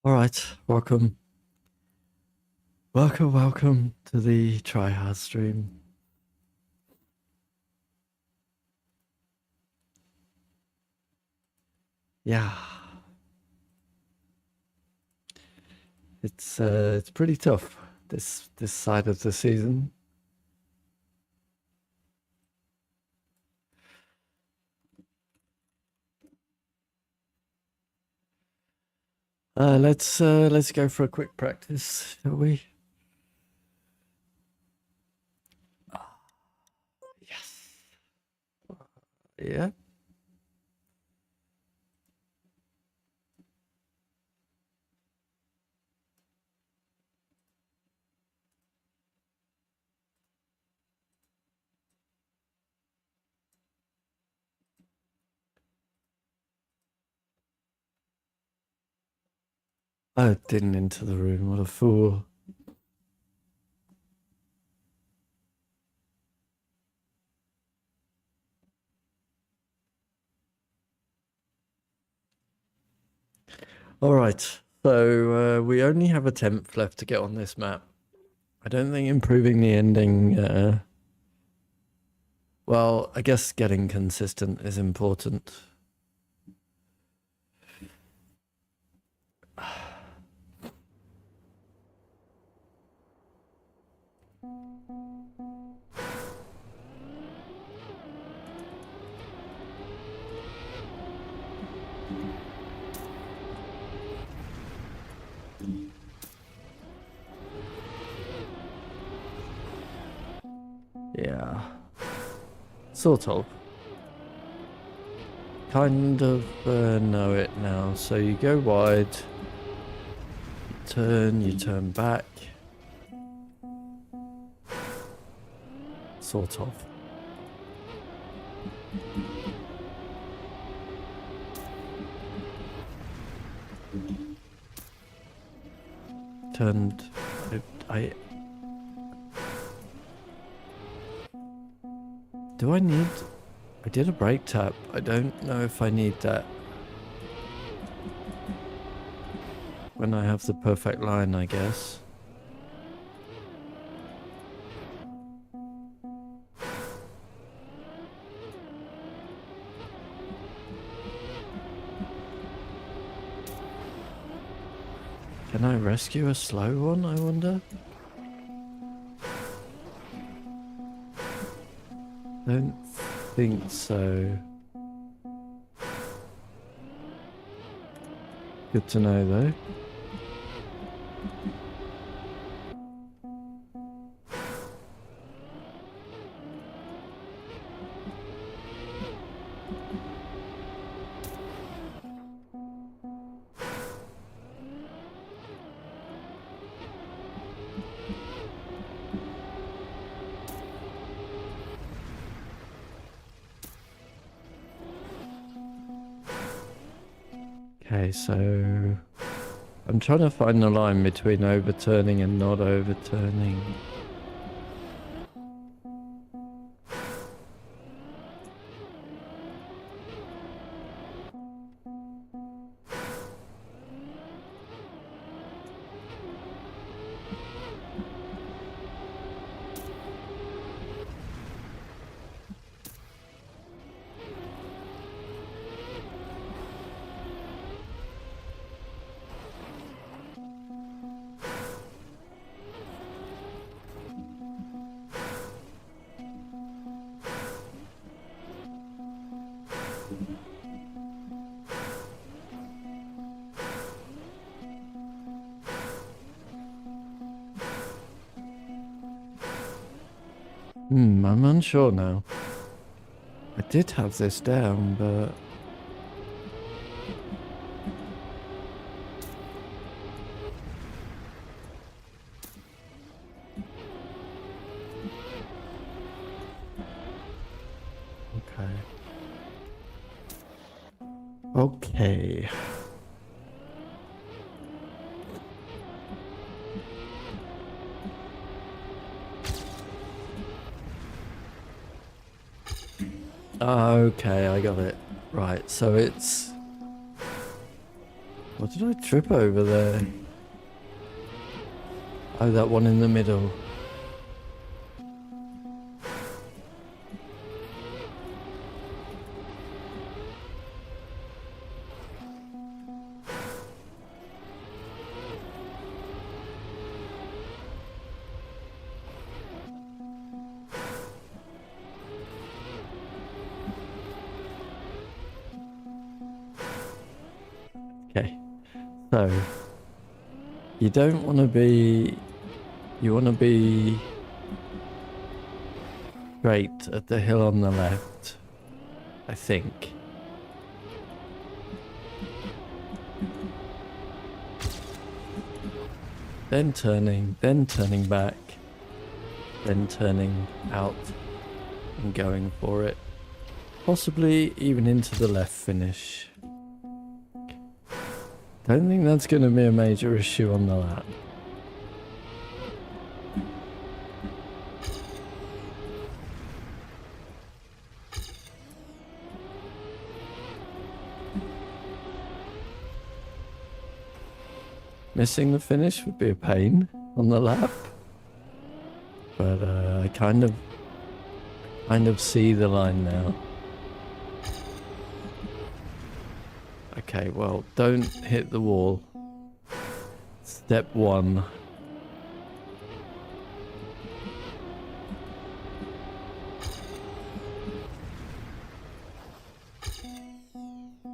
All right, welcome to the tryhard stream. Yeah, it's pretty tough this side of the season. Let's go for a quick practice, shall we? Yes. Yeah. I didn't enter the room. What a fool. All right. So we only have a 10th left to get on this map. I don't think improving the ending. Well, I guess getting consistent is important. Yeah. Sort of. Kind of know it now. So you go wide, you turn back. Sort of. Turned. I do I need... I did a brake tap. I don't know if I need that. When I have the perfect line, I guess. Can I rescue a slow one, I wonder? Don't think so. Good to know, though. Okay, so I'm trying to find the line between overturning and not overturning. I'm unsure now. I did have this down, but... Okay. Okay, I got it. Right, so it's... What did I trip over there? Oh, that one in the middle. Okay, so you don't want to be, you want to be straight at the hill on the left, I think. Then turning back, then turning out and going for it. Possibly even into the left finish. Don't think that's going to be a major issue on the lap. Missing the finish would be a pain on the lap, but I kind of see the line now. Okay, well, don't hit the wall. Step one.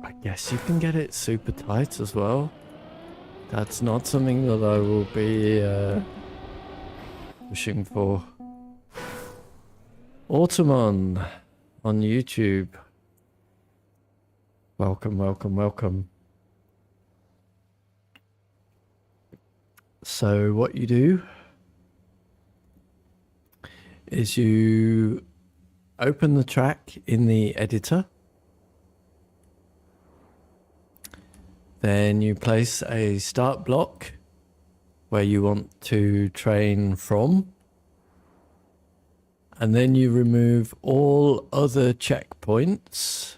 I guess you can get it super tight as well. That's not something that I will be pushing for. Autumn on YouTube. Welcome, welcome, welcome. So what you do is you open the track in the editor. Then you place a start block where you want to train from. And then you remove all other checkpoints.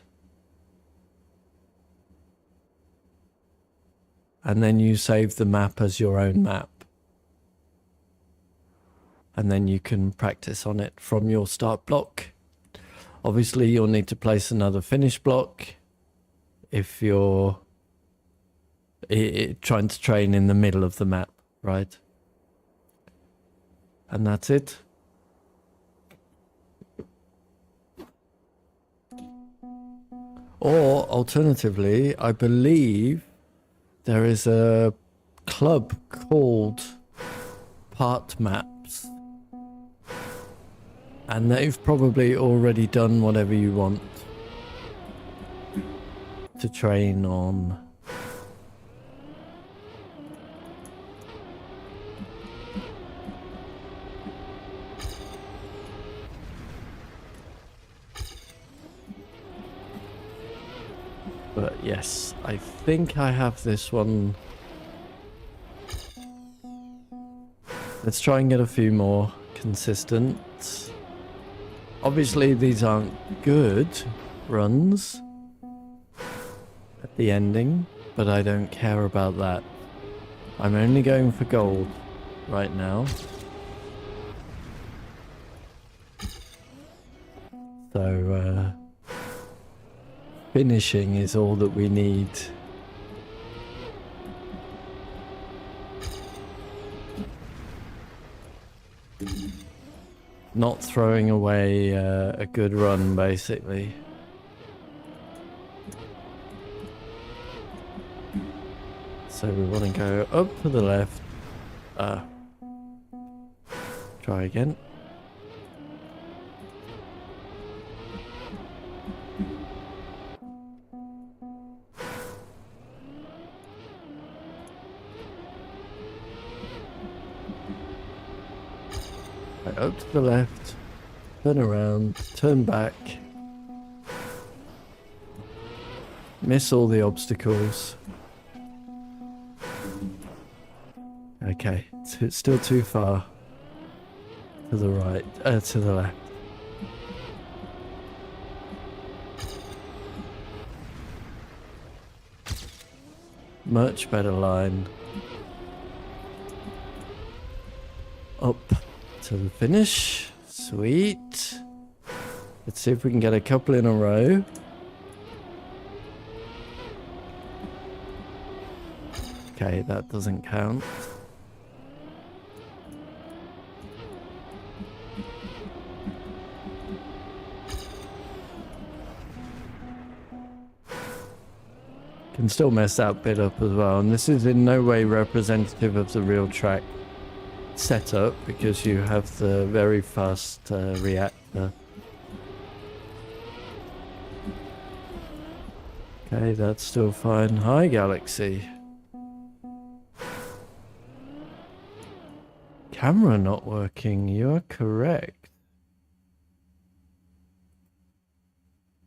And then you save the map as your own map. And then you can practice on it from your start block. Obviously, you'll need to place another finish block if you're trying to train in the middle of the map, right? And that's it. Or alternatively, I believe there is a club called Part Maps, and they've probably already done whatever you want to train on. But yes, I think I have this one. Let's try and get a few more consistent. Obviously, these aren't good runs at the ending, but I don't care about that. I'm only going for gold right now. So, finishing is all that we need. Not throwing away a good run, basically. So we want to go up to the left. Try again. Up to the left, turn around, turn back, miss all the obstacles. Okay, it's still too far to the right, to the left. Much better line. Up to the finish. Sweet. Let's see if we can get a couple in a row. Okay, that doesn't count. Can still mess that bit up as well, and this is in no way representative of the real track setup because you have the very fast reactor. Okay, that's still fine. Hi, Galaxy. Camera not working. You are correct.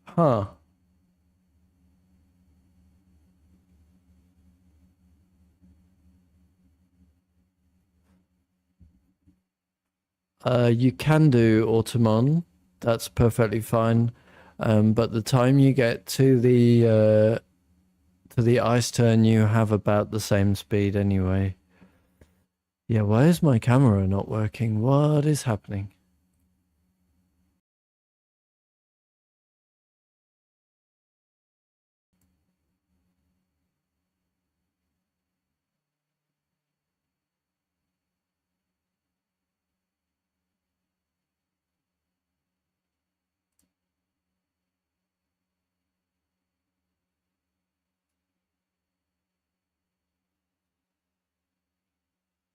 Huh. You can do Automon. That's perfectly fine. But the time you get to the ice turn, you have about the same speed anyway. Yeah, why is my camera not working? What is happening?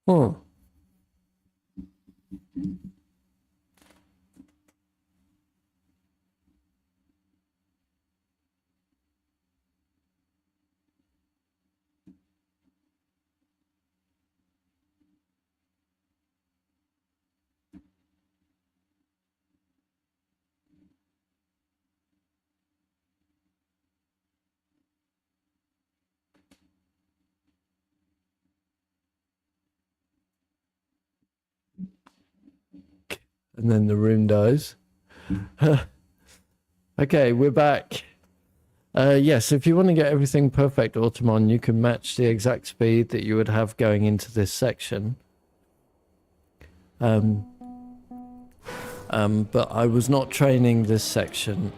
Oh. And then the room dies. Okay, we're back. Yes, if you want to get everything perfect, Automon, you can match the exact speed that you would have going into this section. But I was not training this section,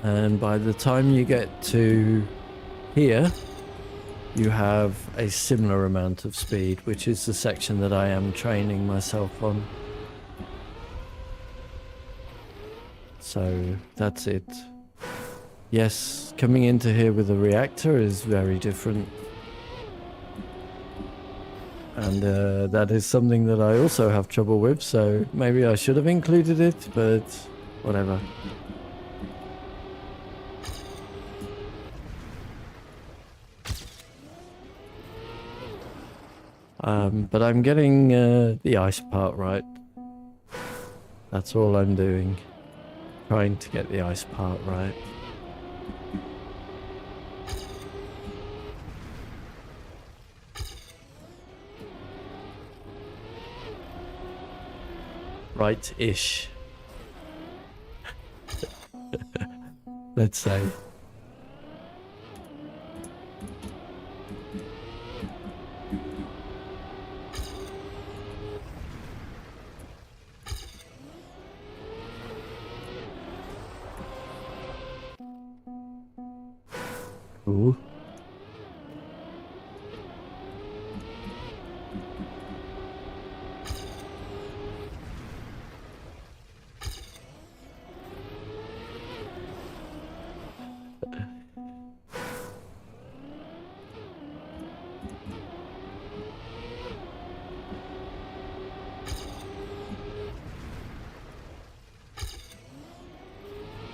and by the time you get to here, you have a similar amount of speed, which is the section that I am training myself on. So that's it. Yes, coming into here with a reactor is very different. And that is something that I also have trouble with, so maybe I should have included it, but whatever. But I'm getting the ice part right. That's all I'm doing. Trying to get the ice part right. Right-ish. Let's say. Ooh.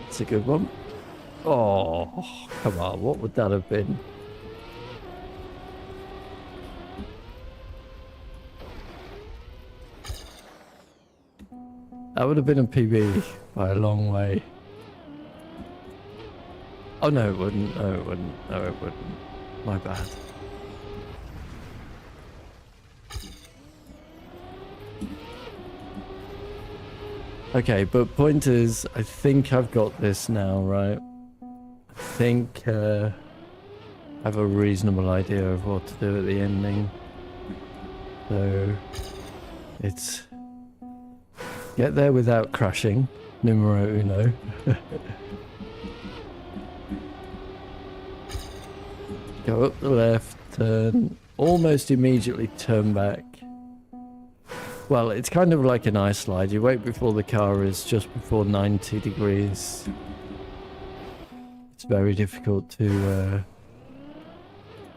That's a good one. Oh, come on, what would that have been? That would have been a PB by a long way. Oh no, it wouldn't. No, it wouldn't. No, it wouldn't. My bad. Okay, but point is, I think I've got this now, right? I think have a reasonable idea of what to do at the ending. So it's get there without crashing, numero uno. Go up the left, turn, almost immediately turn back. Well, it's kind of like an ice slide. You wait before the car is just before 90 degrees. It's very difficult to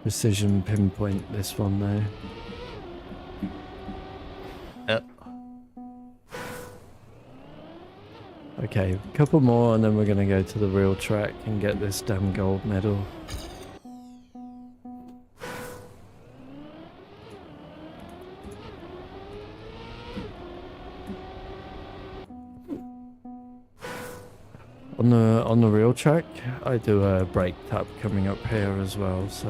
precision pinpoint this one though. Yep. Okay, a couple more and then we're gonna go to the real track and get this damn gold medal. On the real track, I do a brake tap coming up here as well, so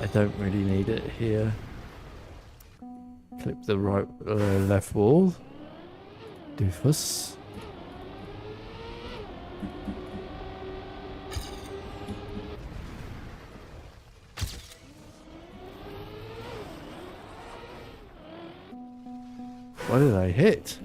I don't really need it here. Clip the right, left wall. Doofus. What did I hit?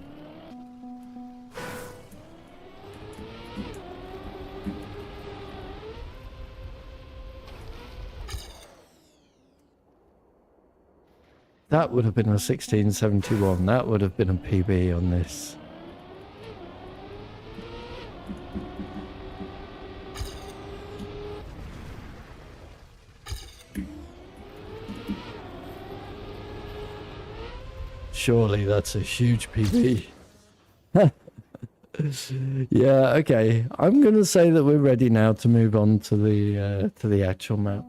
That would have been a 1671. That would have been a PB on this. Surely that's a huge PB. Yeah, okay. I'm gonna say that we're ready now to move on to the actual map.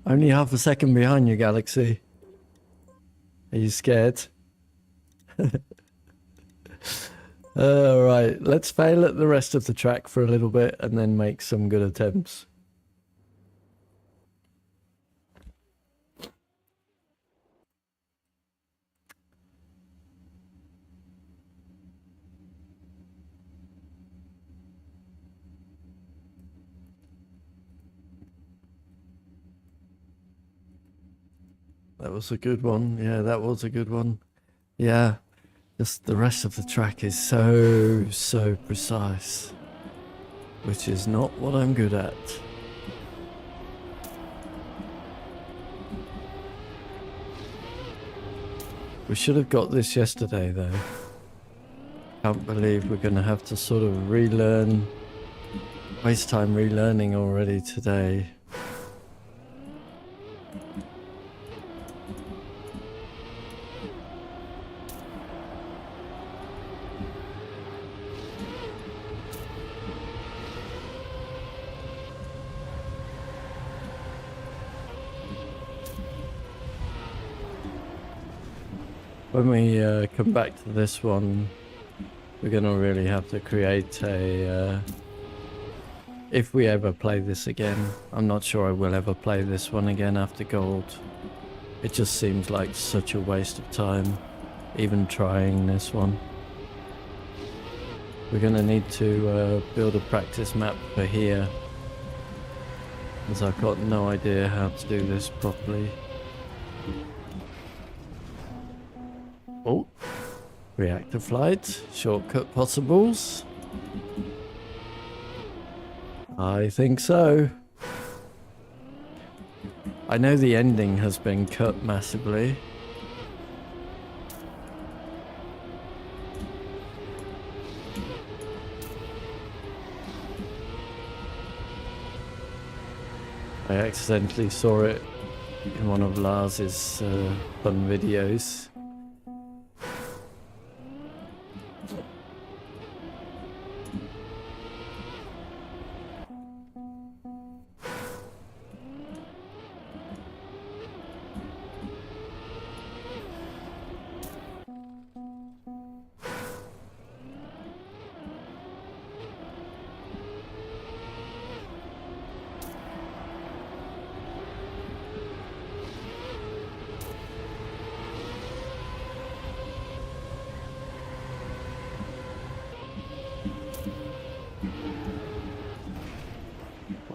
Only half a second behind you, Galaxy. Are you scared? Alright, let's fail at the rest of the track for a little bit and then make some good attempts. That was a good one. Yeah, that was a good one. Yeah, just the rest of the track is so precise, which is not what I'm good at. We should have got this yesterday though. Can't believe we're gonna have to sort of relearn, waste time relearning already today. When we come back to this one, we're gonna really have to create a, if we ever play this again, I'm not sure I will ever play this one again after gold. It just seems like such a waste of time, even trying this one. We're gonna need to build a practice map for here, as I've got no idea how to do this properly. Oh, reactor flight, shortcut possibles. I think so. I know the ending has been cut massively. I accidentally saw it in one of Lars's fun videos.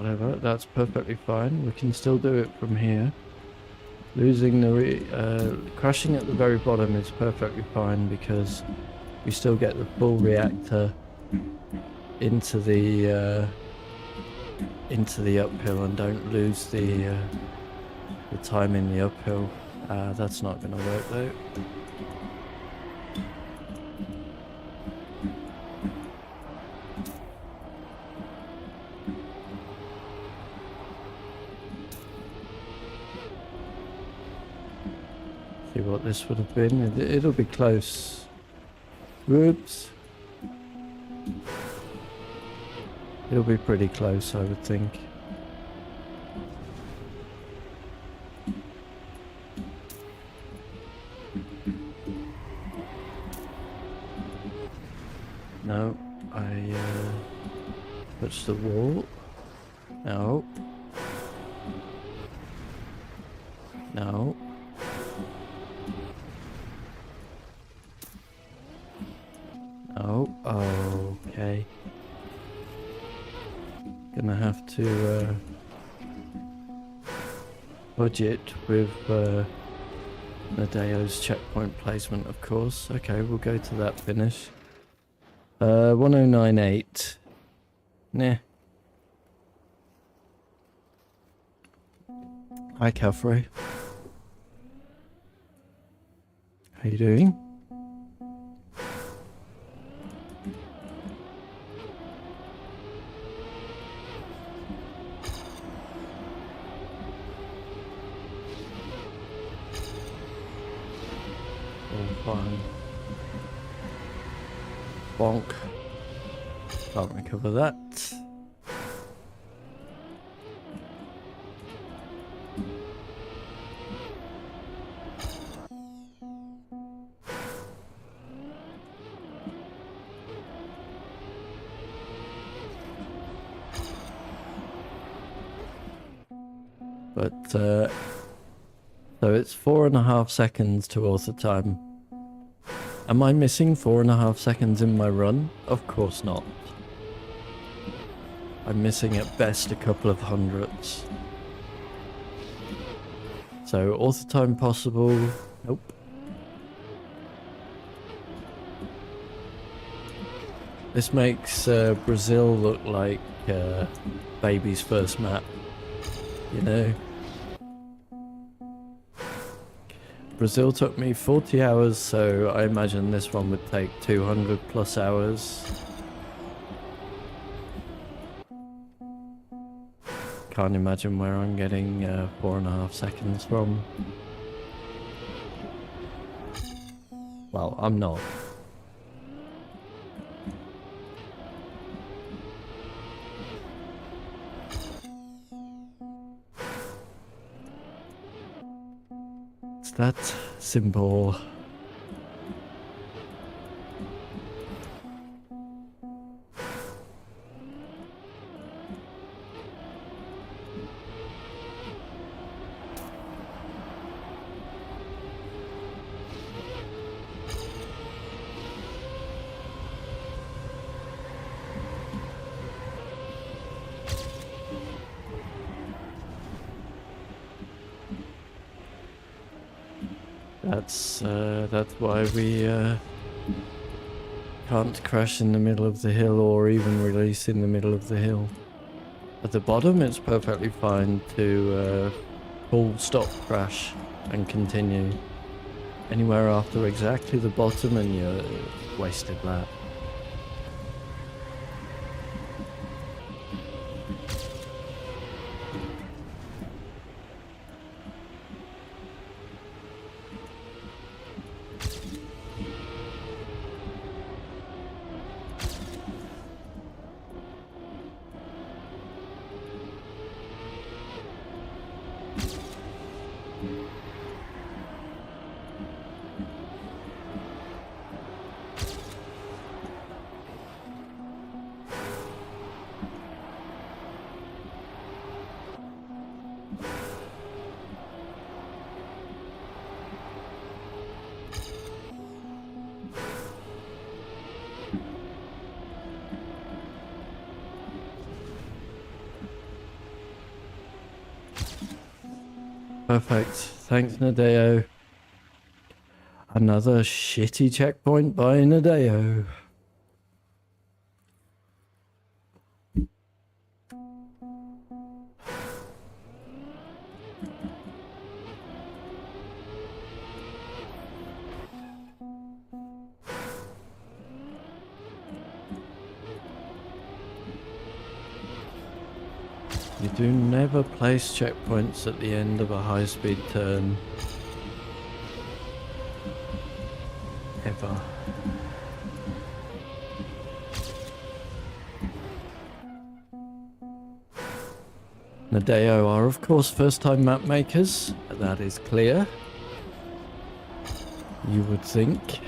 whatever, that's perfectly fine. We can still do it from here. Losing the crashing at the very bottom is perfectly fine because we still get the full reactor into the uphill and don't lose the time in the uphill. That's not going to work though. See what this would have been. It'll be close. Whoops. It'll be pretty close, I would think. No, I touched the wall. No. No. Oh, okay. Gonna have to budget with Nadeo's checkpoint placement, of course. Okay, we'll go to that finish. 1098. Nah. Hi, Caffrey. How you doing? Fine. Bonk. Can't recover that. But so it's 4.5 seconds to author time. Am I missing 4.5 seconds in my run? Of course not. I'm missing at best a couple of hundredths. So author time possible. Nope. This makes Brazil look like baby's first map. You know? Brazil took me 40 hours, so I imagine this one would take 200 plus hours. Can't imagine where I'm getting 4.5 seconds from. Well, I'm not. It's that simple. That's why we can't crash in the middle of the hill or even release in the middle of the hill. At the bottom it's perfectly fine to full stop crash and continue. Anywhere after exactly the bottom and you're wasted lap. Perfect. Thanks, Nadeo. Another shitty checkpoint by Nadeo. You do never place checkpoints at the end of a high-speed turn. Ever. Nadeo are of course first-time map makers, that is clear. You would think.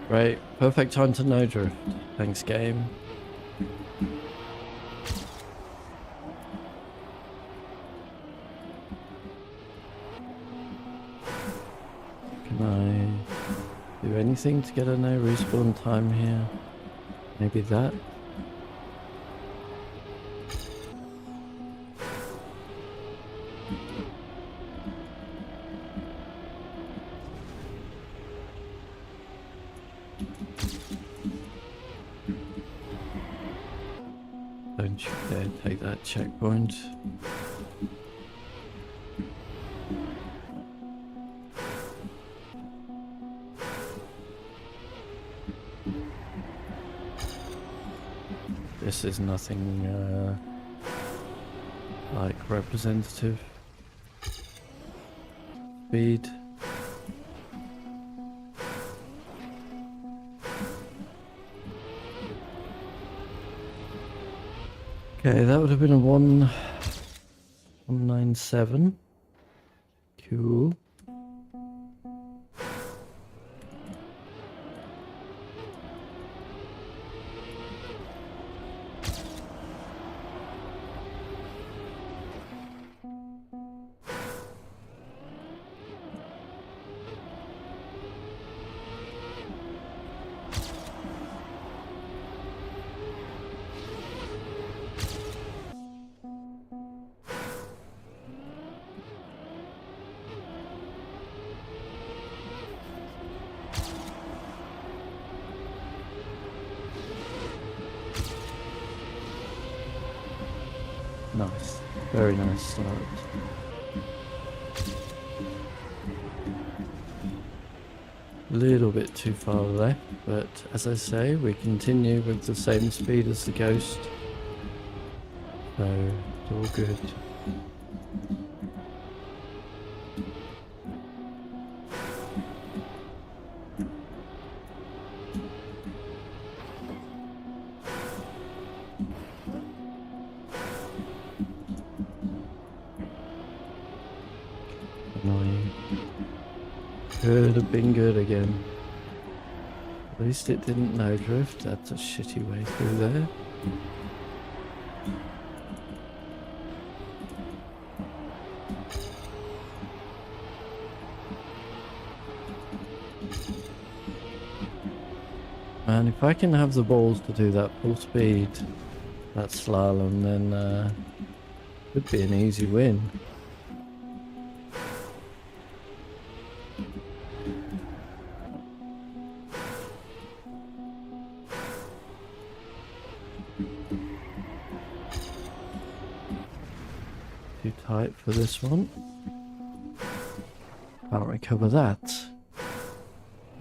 Great, perfect time to no drift. Thanks, game. Can I do anything to get a no respawn time here? Maybe that? Don't you dare take that checkpoint. This is nothing like representative speed. Okay, that would have been a 197. Cool. Nice. Very nice start. Little bit too far left, but as I say, we continue with the same speed as the Ghost. So, it's all good. Annoying. Could have been good again. At least it didn't no drift. That's a shitty way through there. And if I can have the balls to do that full speed, that slalom, then it would be an easy win. Too tight for this one. Can't recover that.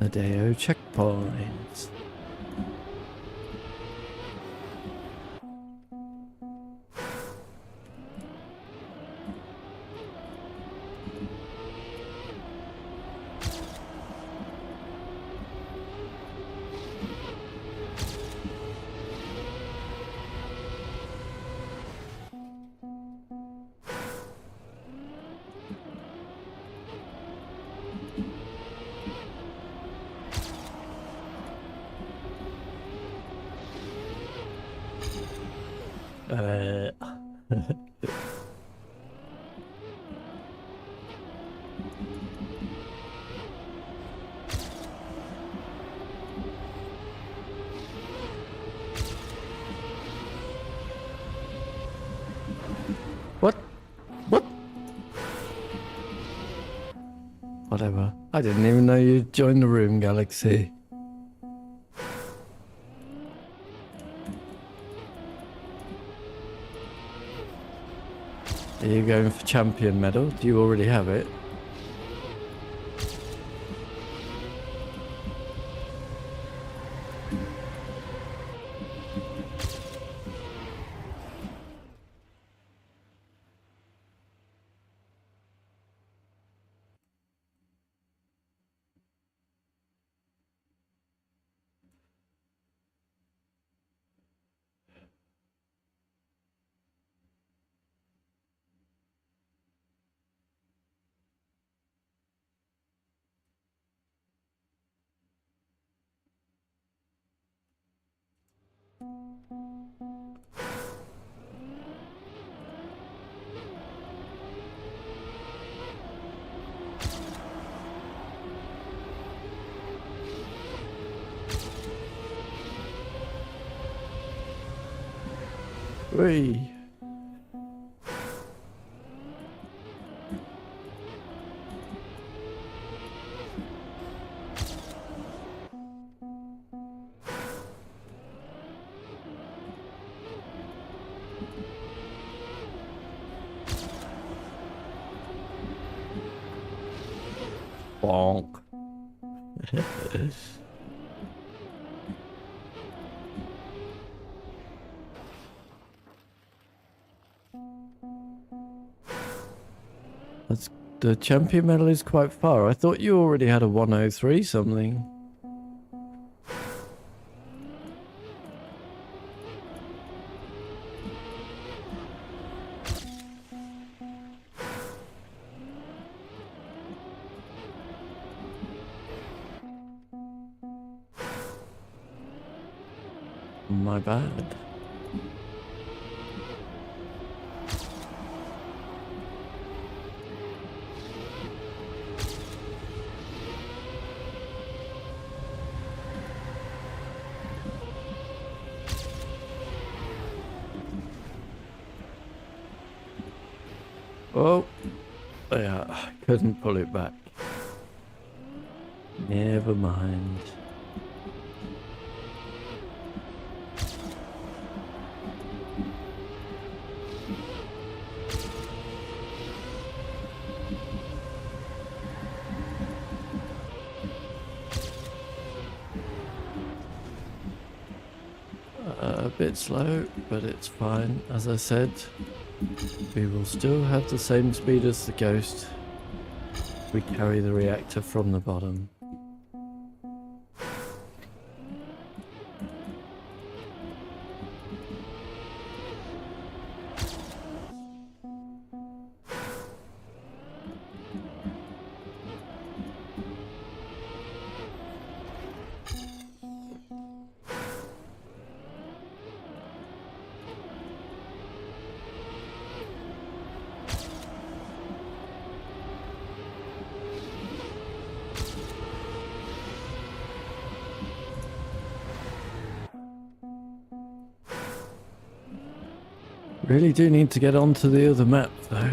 Nadeo checkpoint. Uh, what? What? Whatever. I didn't even know you joined the room, Galaxy. Are you going for champion medal? Do you already have it? Whee! Bonk. That's the champion medal is quite far. I thought you already had a 103 something. My bad. Oh, yeah, I couldn't pull it back. Never mind. A bit slow, but it's fine. As I said, we will still have the same speed as the Ghost. We carry the reactor from the bottom. Really do need to get onto the other map though.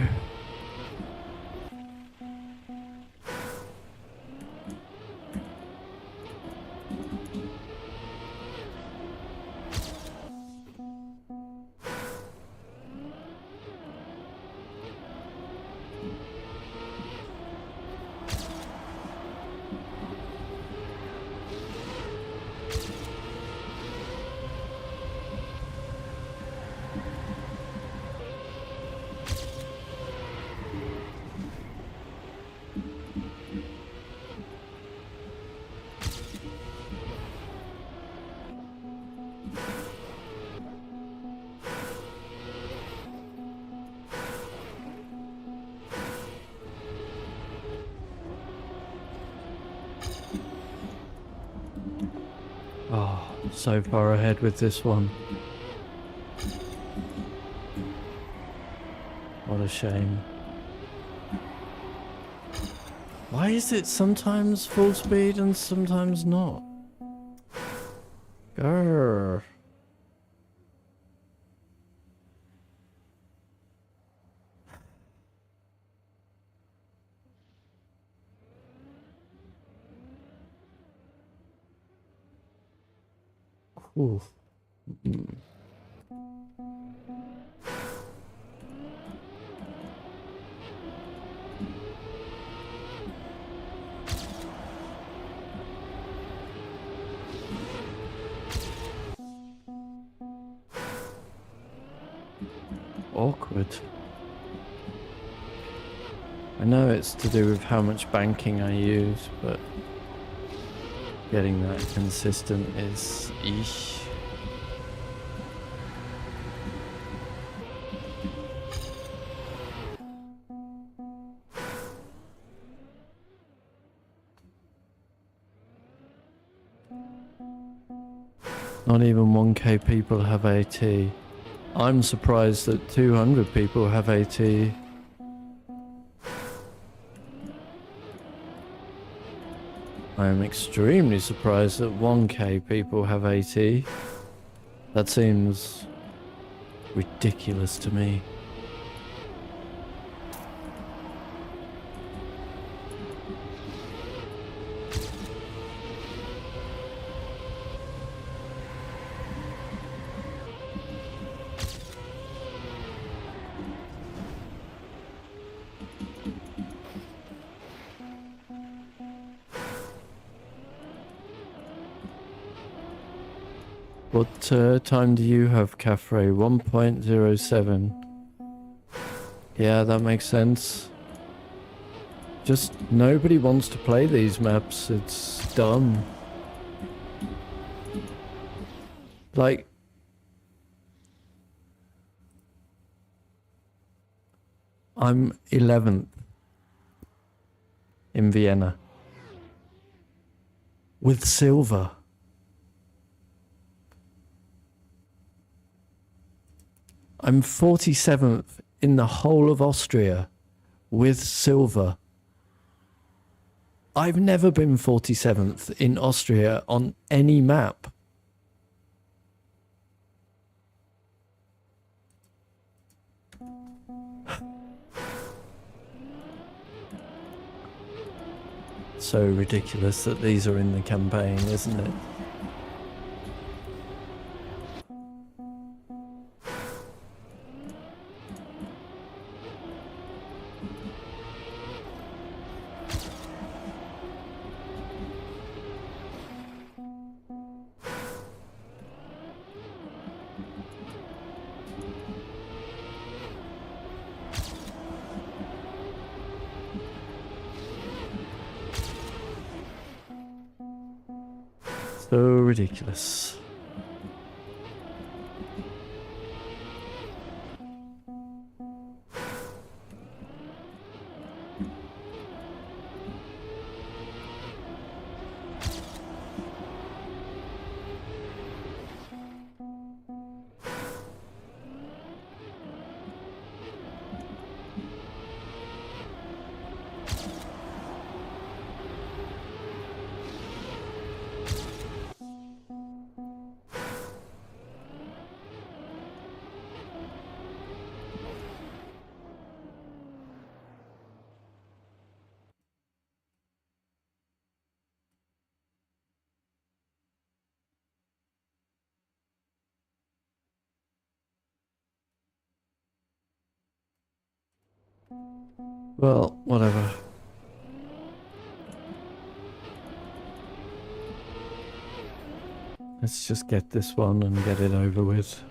Oh, so far ahead with this one. shame. Why is it sometimes full speed and sometimes not? Grr. Ooh. Awkward. I know it's to do with how much banking I use, but getting that consistent is eesh. Not even 1k people have AT. I'm surprised that 200 people have AT. I am extremely surprised that 1k people have AT. That seems ridiculous to me. What time do you have, Caffrey? 1.07. Yeah, that makes sense. Just nobody wants to play these maps. It's dumb. Like, I'm 11th in Vienna with silver. I'm 47th in the whole of Austria with silver. I've never been 47th in Austria on any map. So ridiculous that these are in the campaign, isn't it? So ridiculous. Well, whatever. Let's just get this one and get it over with.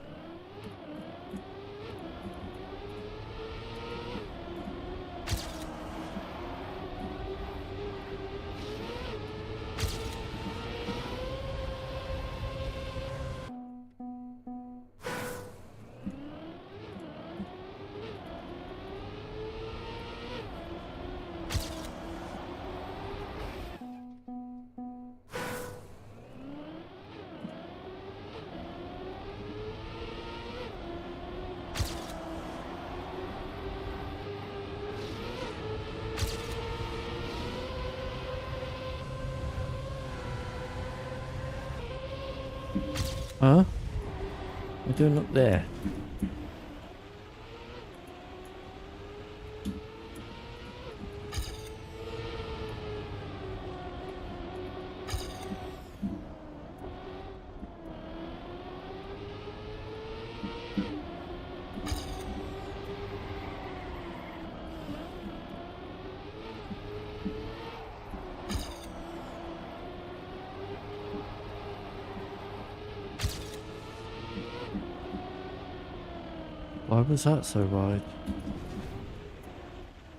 Huh? We're doing up there. Why was that so wide?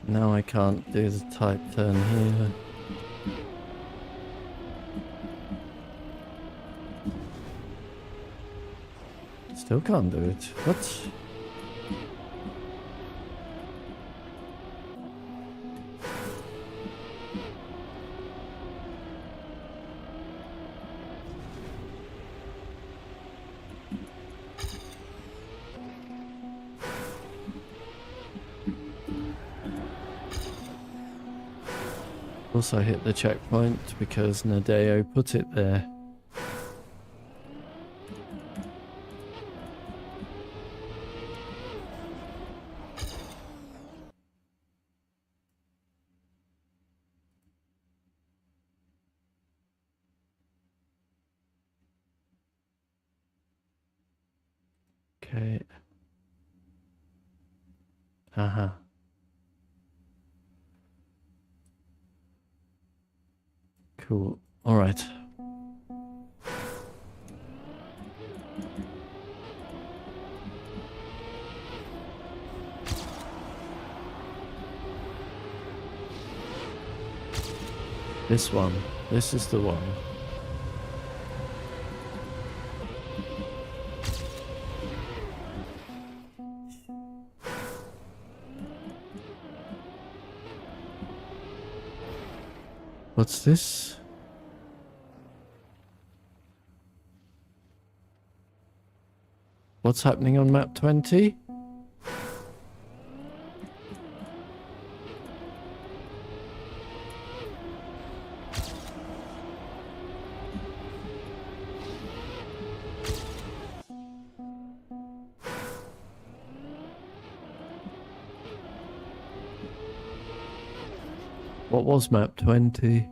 Now I can't do the tight turn here. Still can't do it. What? Also hit the checkpoint because Nadeo put it there. Okay. Haha. Cool. All right. This one. This is the one. What's this? What's happening on map 20? What was map 20?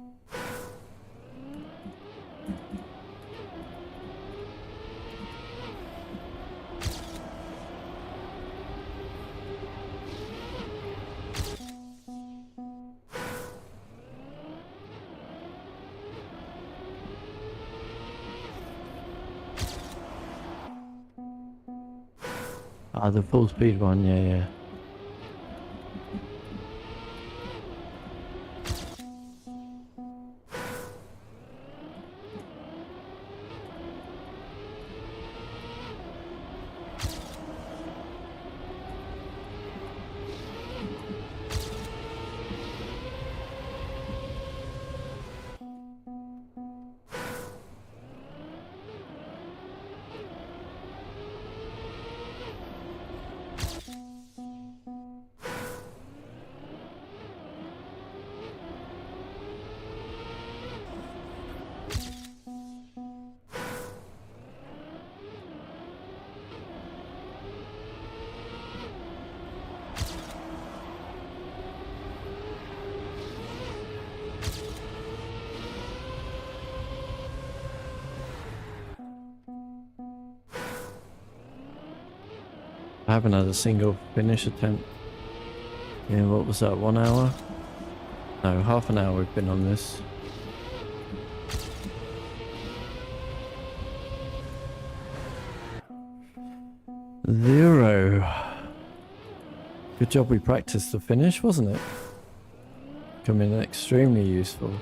Ah, the full speed one, yeah. I haven't had a single finish attempt. Yeah, what was that, 1 hour? No, half an hour we've been on this. Zero. Good job we practiced the finish, wasn't it? Coming in extremely useful.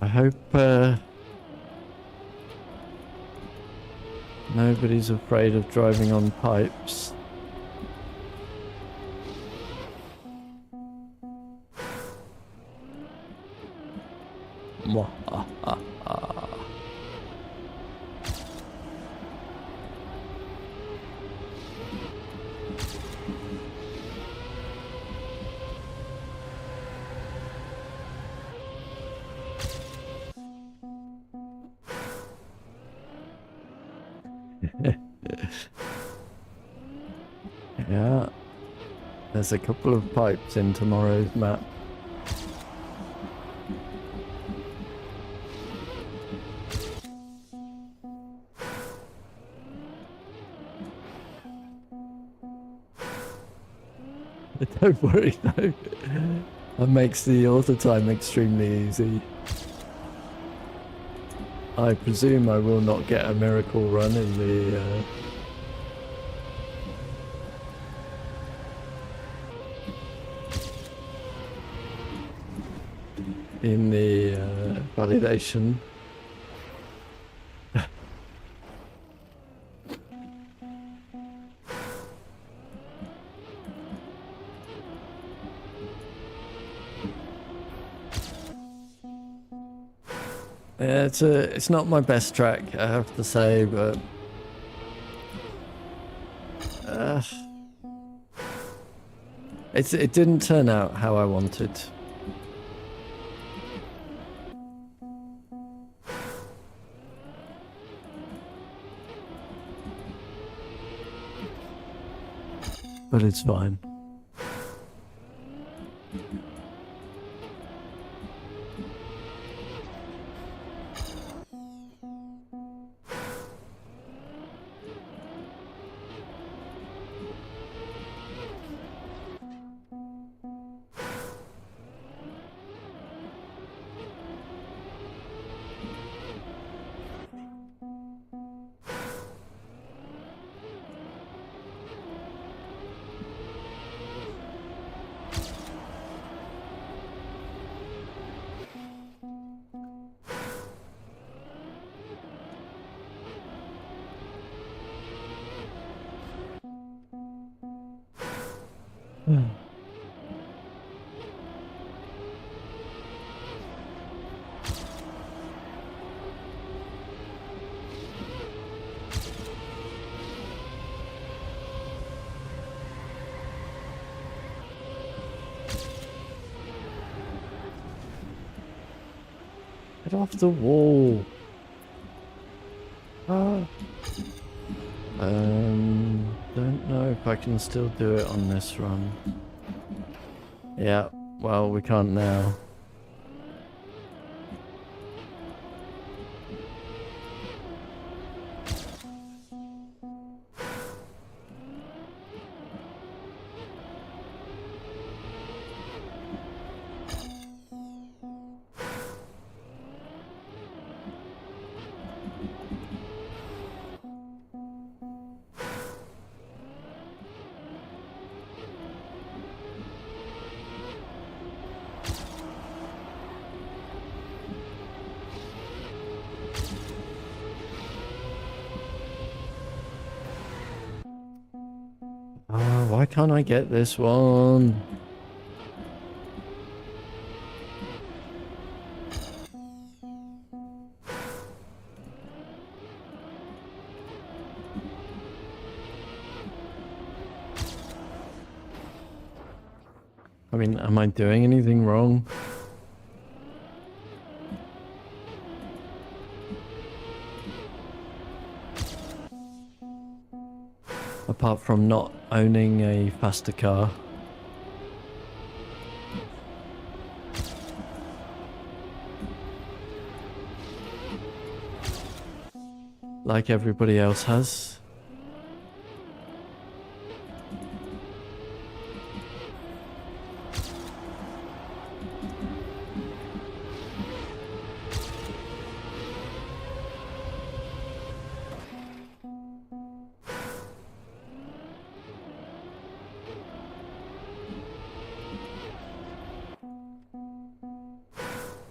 I hope nobody's afraid of driving on pipes. Yeah, there's a couple of pipes in tomorrow's map. Don't worry though, that makes the auto time extremely easy. I presume I will not get a miracle run in the validation. Yeah, it's not my best track, I have to say, but it didn't turn out how I wanted. But it's fine. Get off the wall. Don't know if I can still do it on this run. Yeah, well, we can't now. Why can't I get this one? I mean, am I doing anything wrong? Apart from not owning a faster car. Like everybody else has.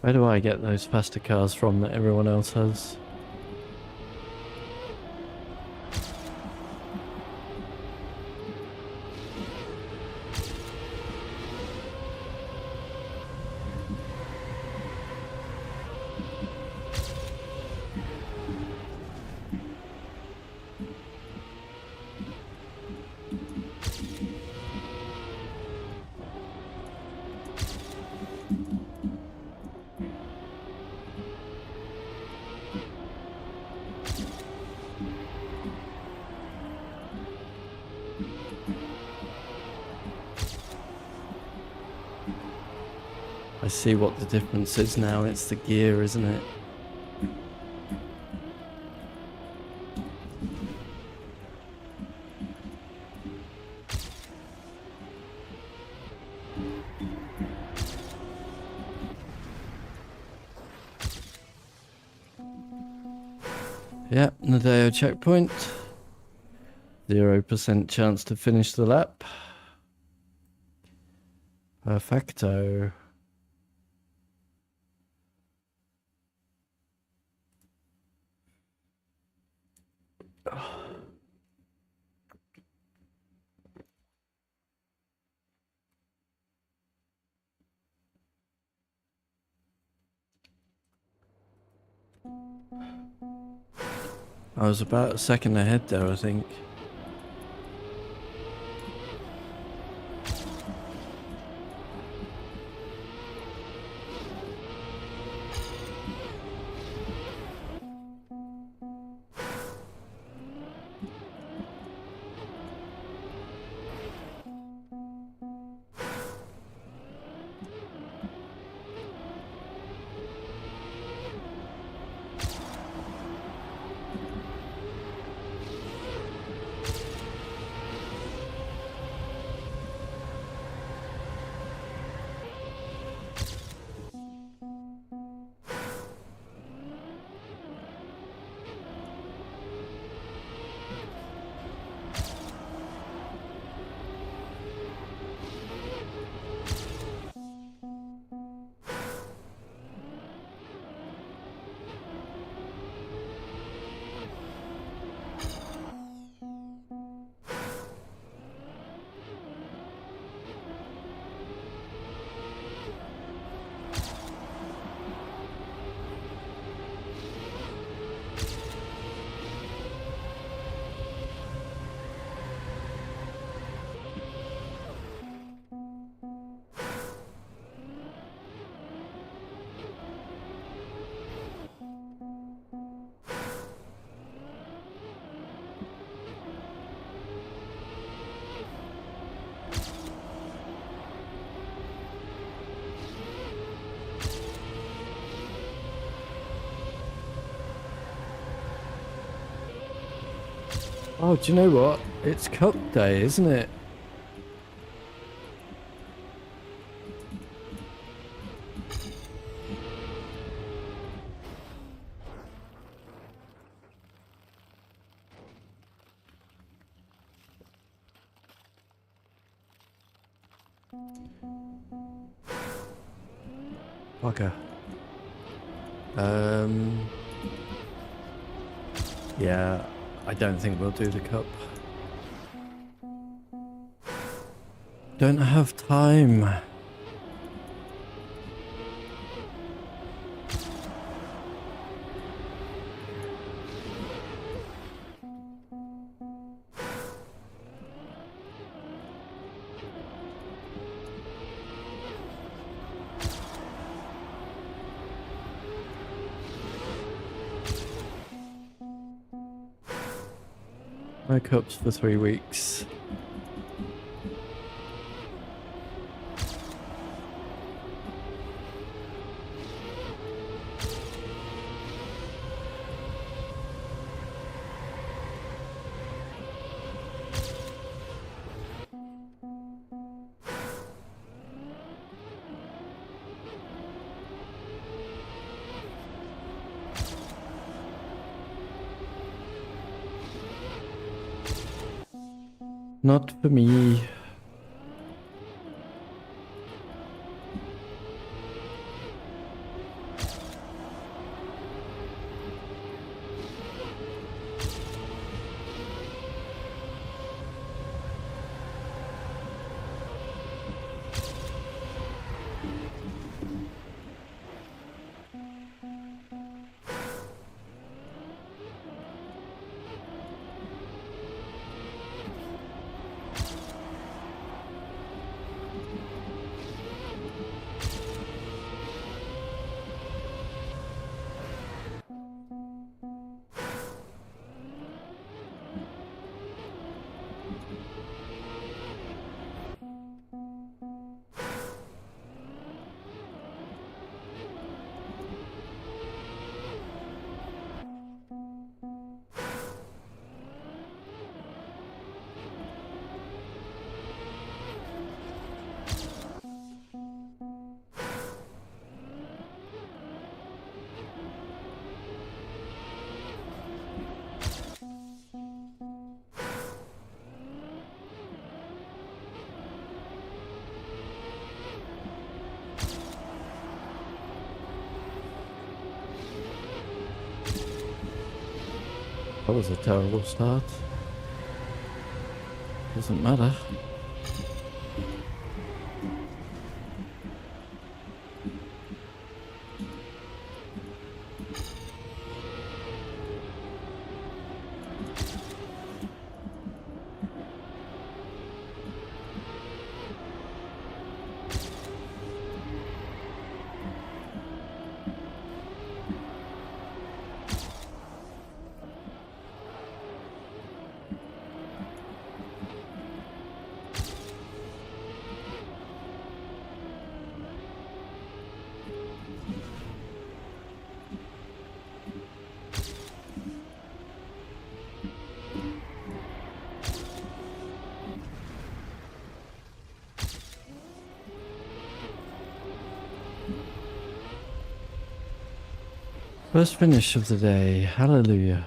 Where do I get those faster cars from that everyone else has? I see what the difference is now. It's the gear, isn't it? Yep, Nadeo checkpoint. 0% chance to finish the lap. Perfecto. I was about a second ahead there, I think. Oh, do you know what? It's Cup Day, isn't it? Bugger. Yeah, I don't think we'll do the cup. Don't have time. No cups for 3 weeks. Not for me. That was a terrible start. Doesn't matter. First finish of the day. Hallelujah.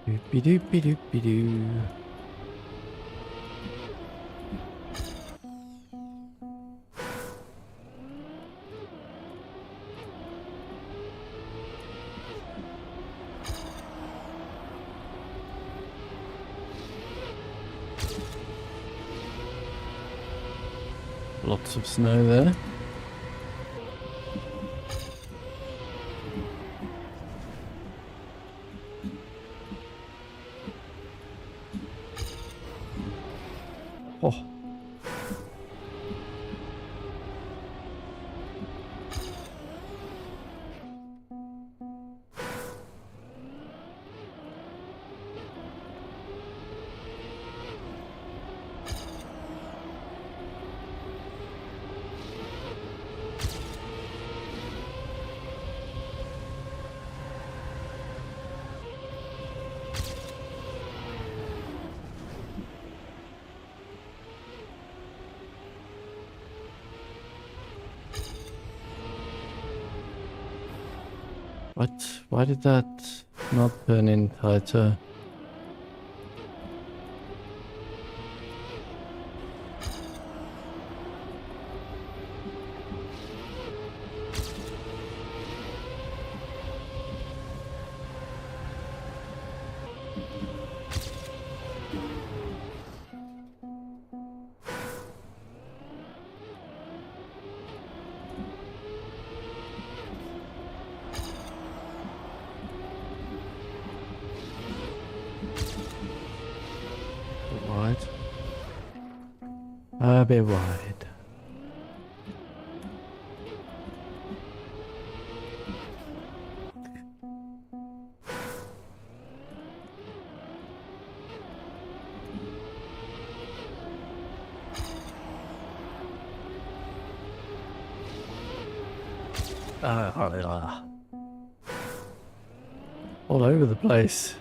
Doopy-doopy-doopy-doo. Lots of snow there. Oh. What? Why did that not turn in tighter? Wide. A bit wide. All over the place.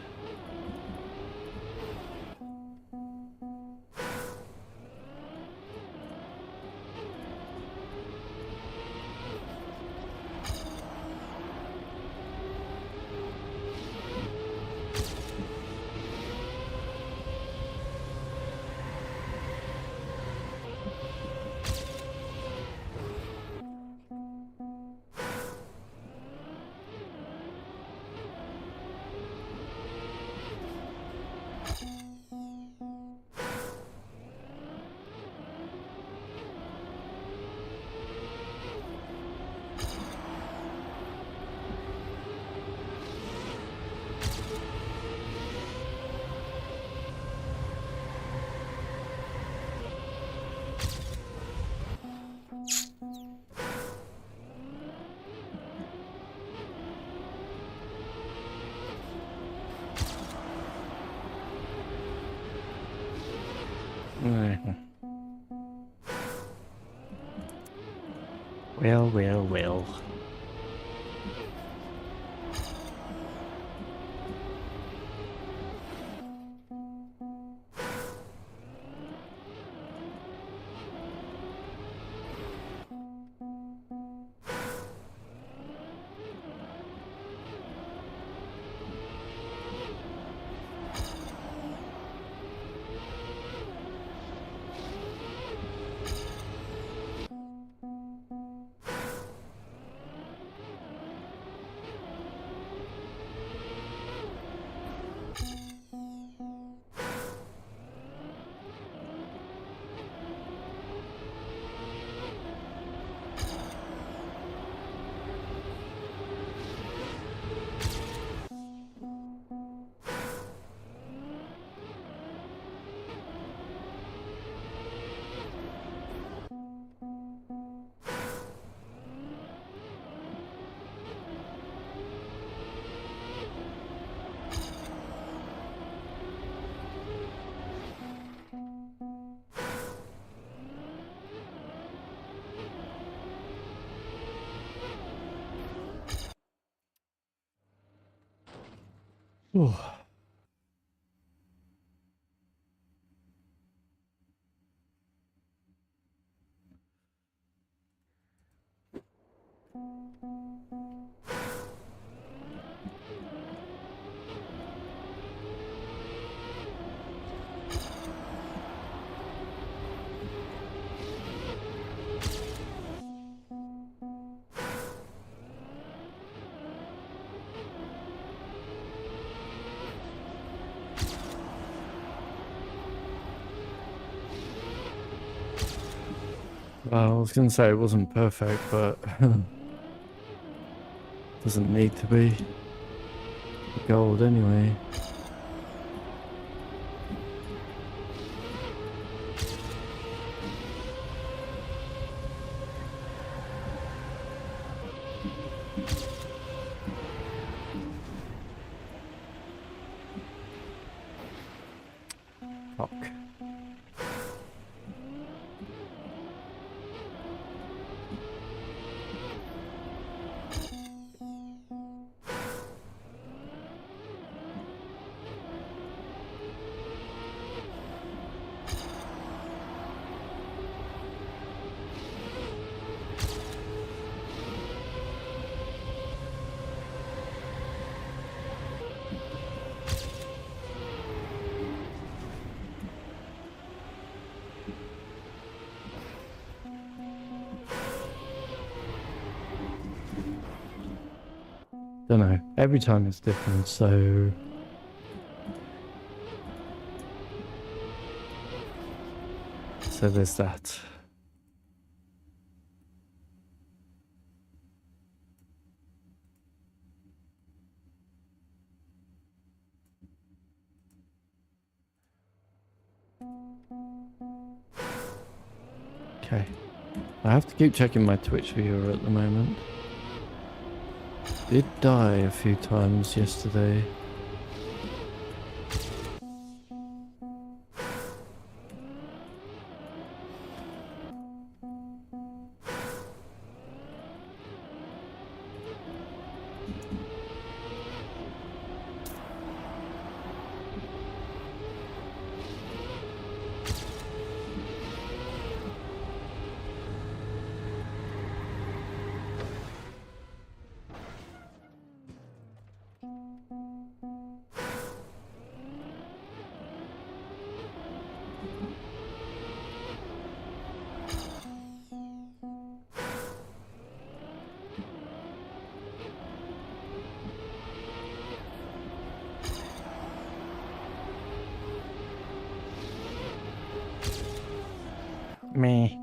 Well. Oh. Well, I was going to say it wasn't perfect, but doesn't need to be gold anyway. Fuck. Don't know. Every time it's different, so there's that. Okay. I have to keep checking my Twitch viewer at the moment. Did die a few times yesterday. Me.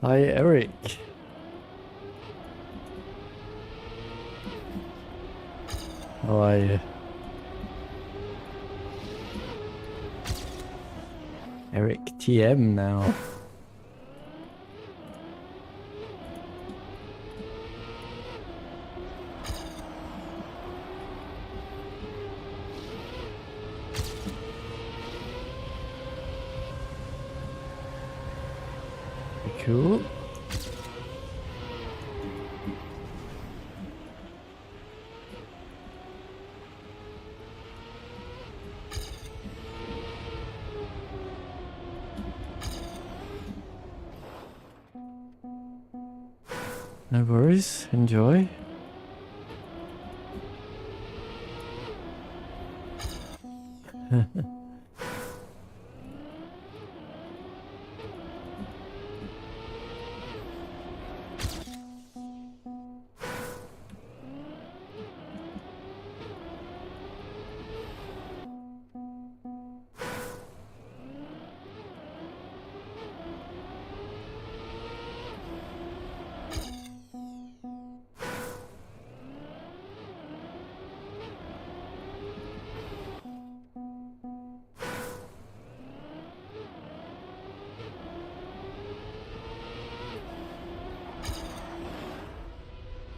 Hi, Eric. How are you? Eric TM now. Cool. No worries. Enjoy.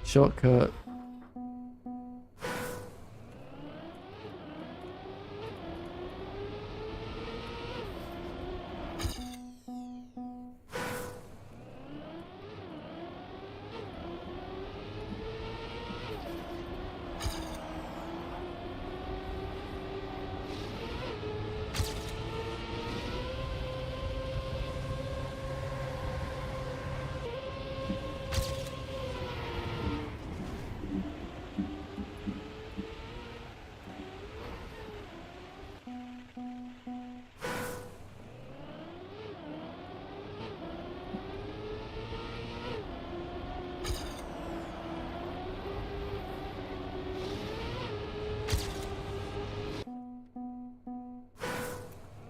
Shortcut.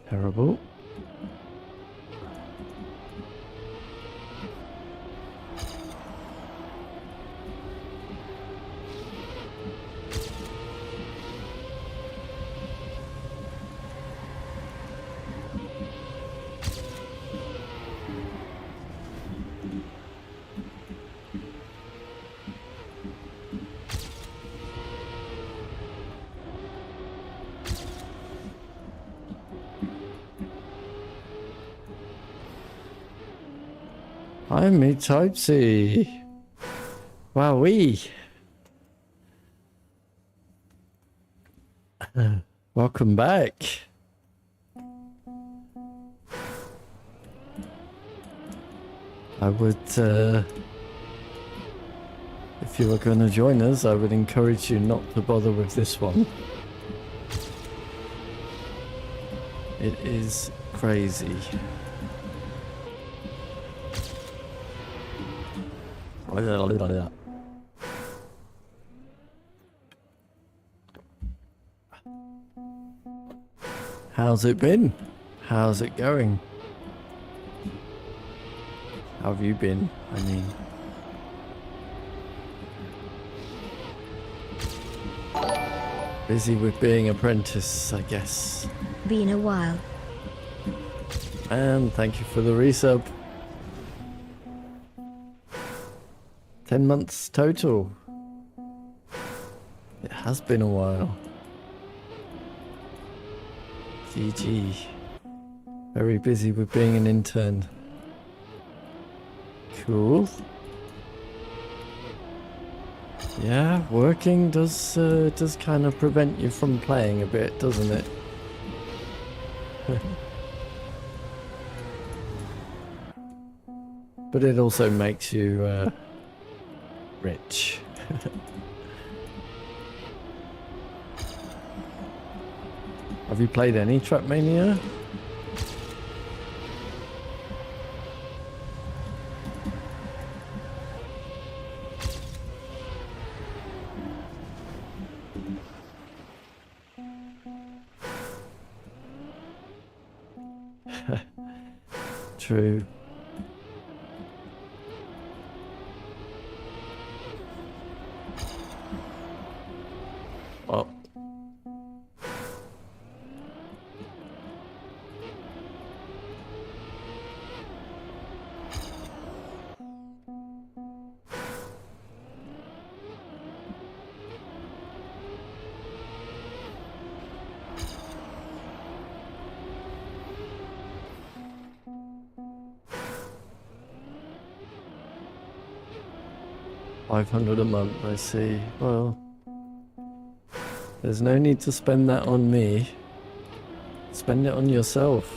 Terrible. Hi, me type C. Wowee. Welcome back. I would, if you were going to join us, I would encourage you not to bother with this one. It is crazy. How's it been? How's it going? How have you been? I mean... busy with being apprentice, I guess. Been a while. And thank you for the resub. 10 months total. It has been a while. GG. Very busy with being an intern. Cool. Yeah, working does kind of prevent you from playing a bit, doesn't it? But it also makes you rich. Have you played any Trackmania? true. Oh. $500 a month, I see. Well, there's no need to spend that on me. Spend it on yourself.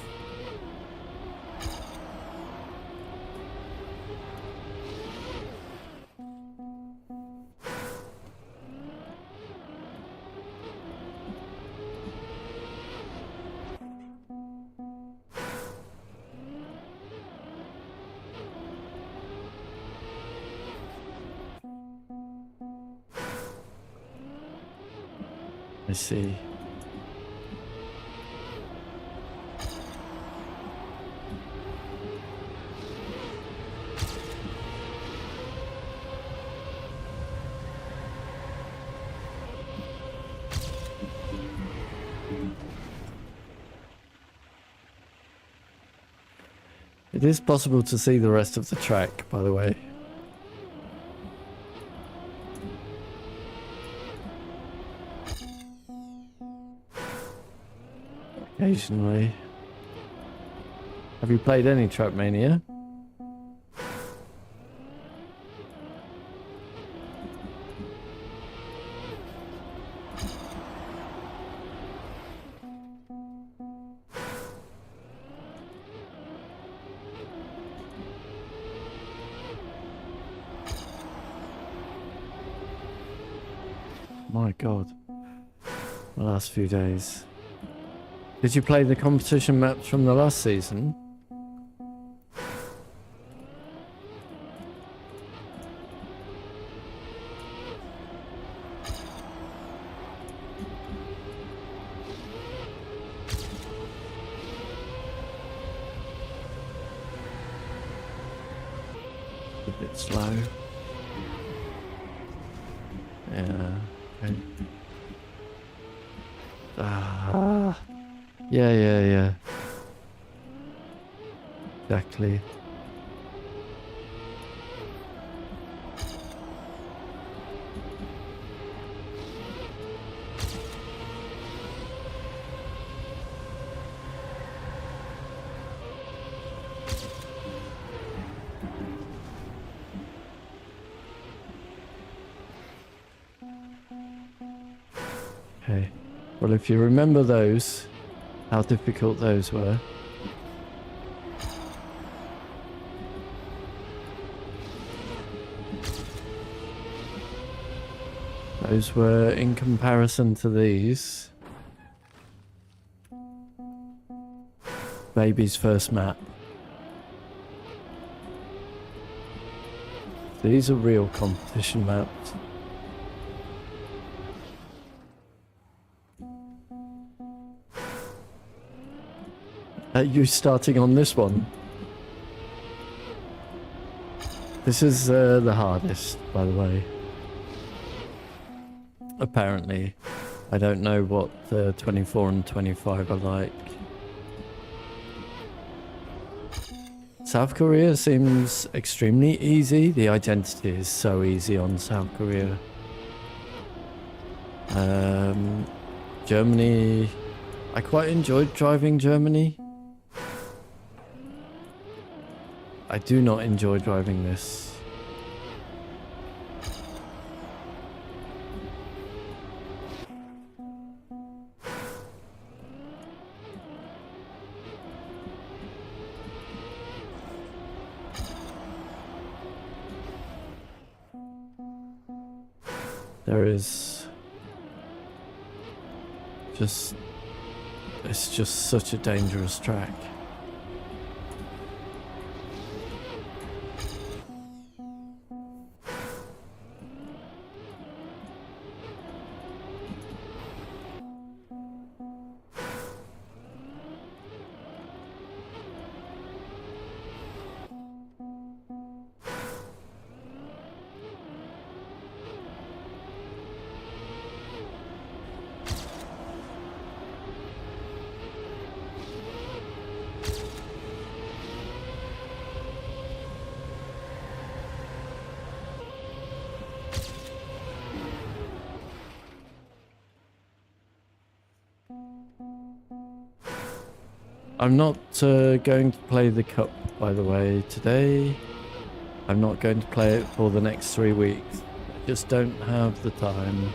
I see. It is possible to see the rest of the track, by the way. Occasionally. Have you played any Trackmania? My God. The last few days. Did you play the competition maps from the last season? A bit slow. Yeah. Okay. Yeah. Exactly. Okay. Well, if you remember those, how difficult those were. Those were in comparison to these. Baby's first map. These are real competition maps. Are you starting on this one? This is the hardest, by the way. Apparently. I don't know what 24 and 25 are like. South Korea seems extremely easy. The identity is so easy on South Korea. Germany... I quite enjoyed driving Germany. I do not enjoy driving this. There is just... It's just such a dangerous track. I'm not going to play the cup, by the way, today. I'm not going to play it for the next 3 weeks. I just don't have the time.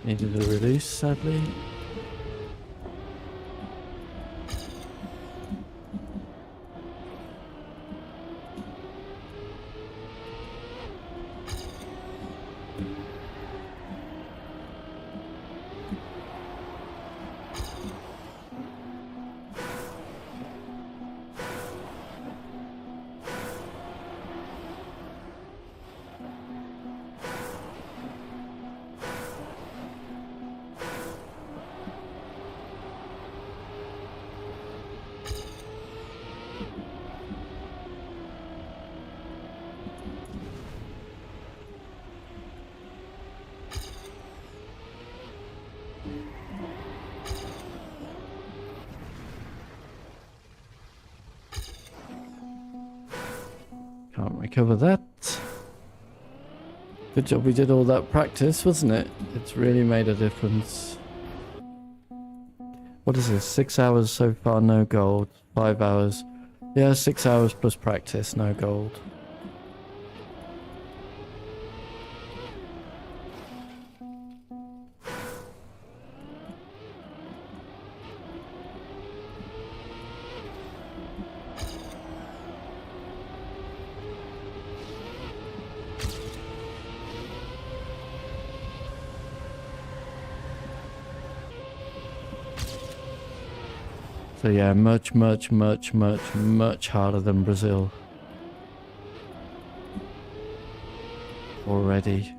Needed a release, sadly. Can't recover that. Good job we did all that practice, wasn't it? It's really made a difference. What is this? 6 hours so far, no gold. 5 hours. Yeah, 6 hours plus practice, no gold. So yeah, much harder than Brazil. Already.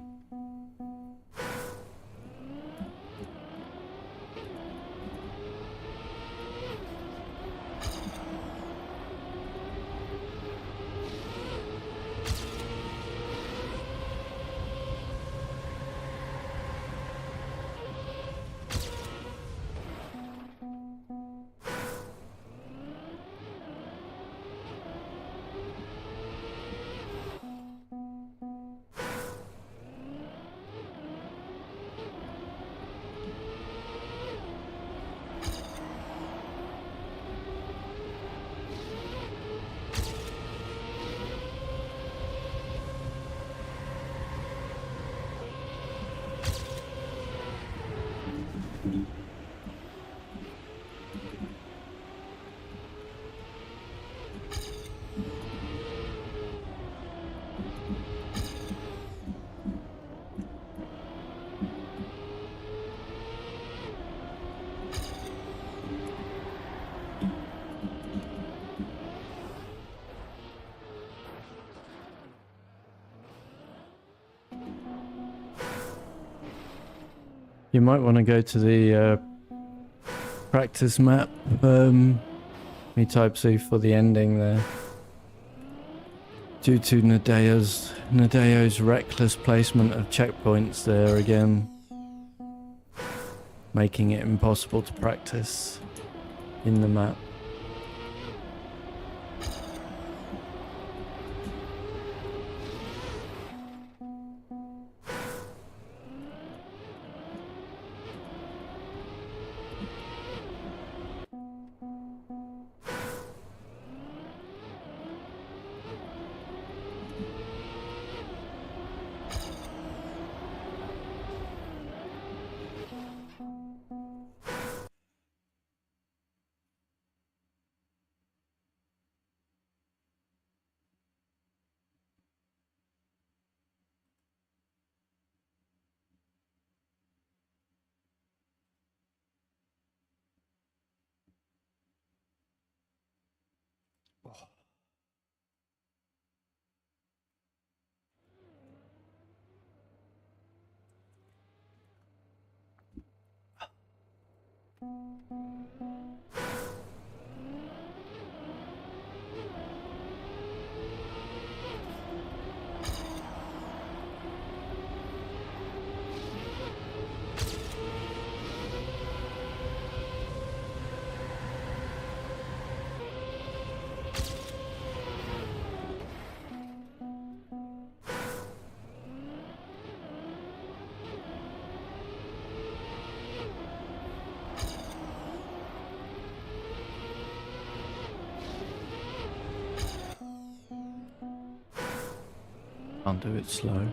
You might want to go to the practice map, me type C for the ending there. Due to Nadeo's reckless placement of checkpoints there again, making it impossible to practice in the map. Can't do it slow.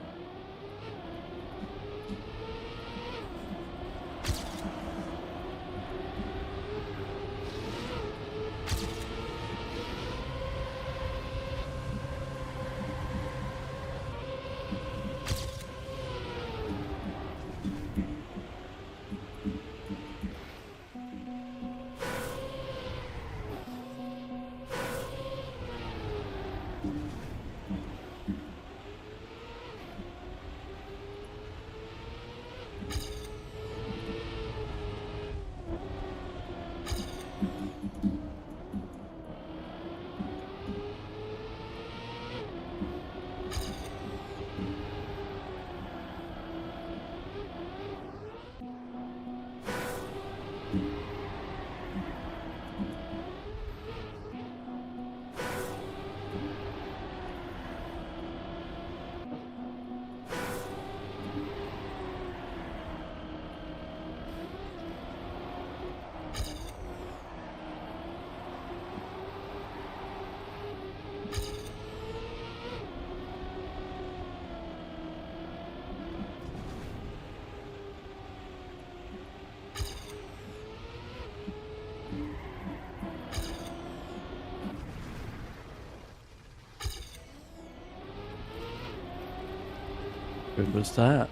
Good was that?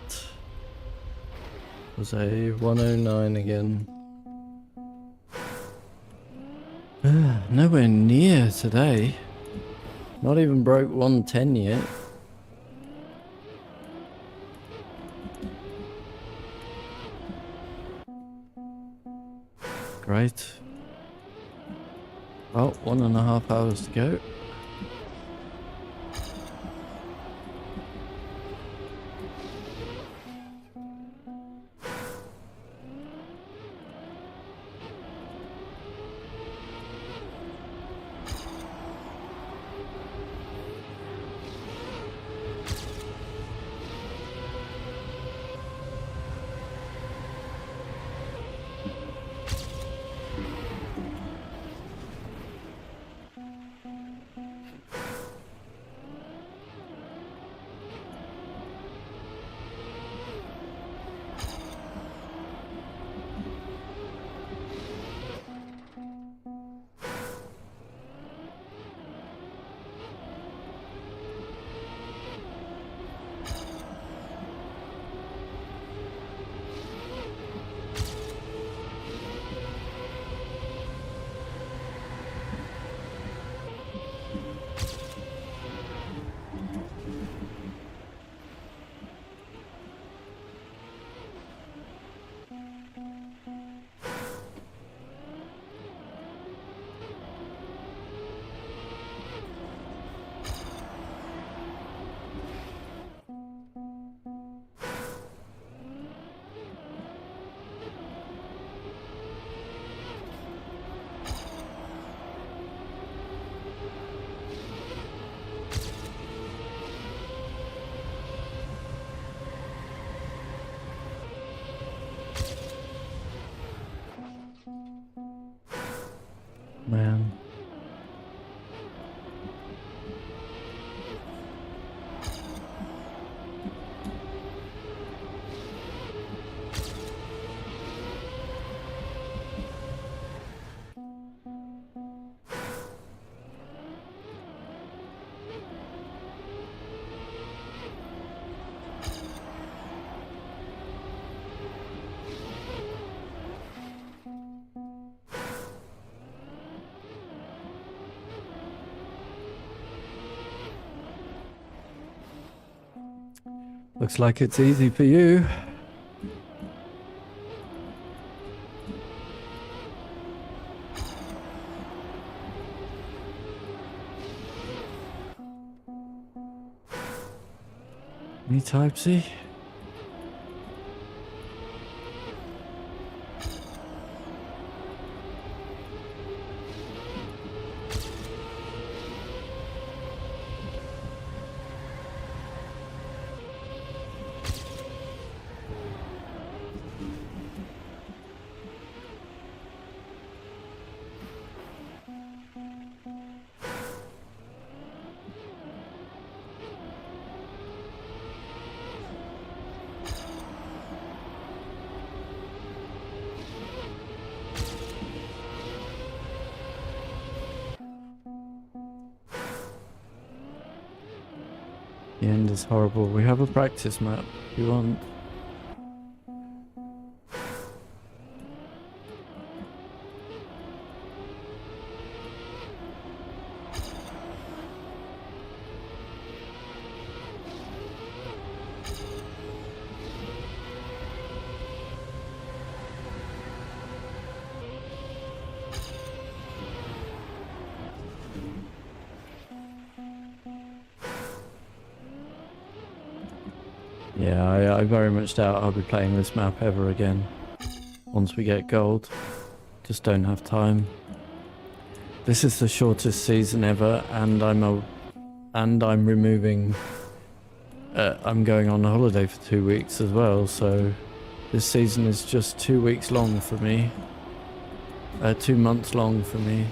Was a 109 again. Nowhere near today. Not even broke 110 yet. Great. Well, 1.5 hours to go. Man. Looks like it's easy for you. Me type C. The end is horrible. We have a practice map if you want. Yeah, I very much doubt I'll be playing this map ever again. Once we get gold. Just don't have time. This is the shortest season ever, and I'm removing. I'm going on holiday for 2 weeks as well, so this season is just 2 weeks long for me. 2 months long for me.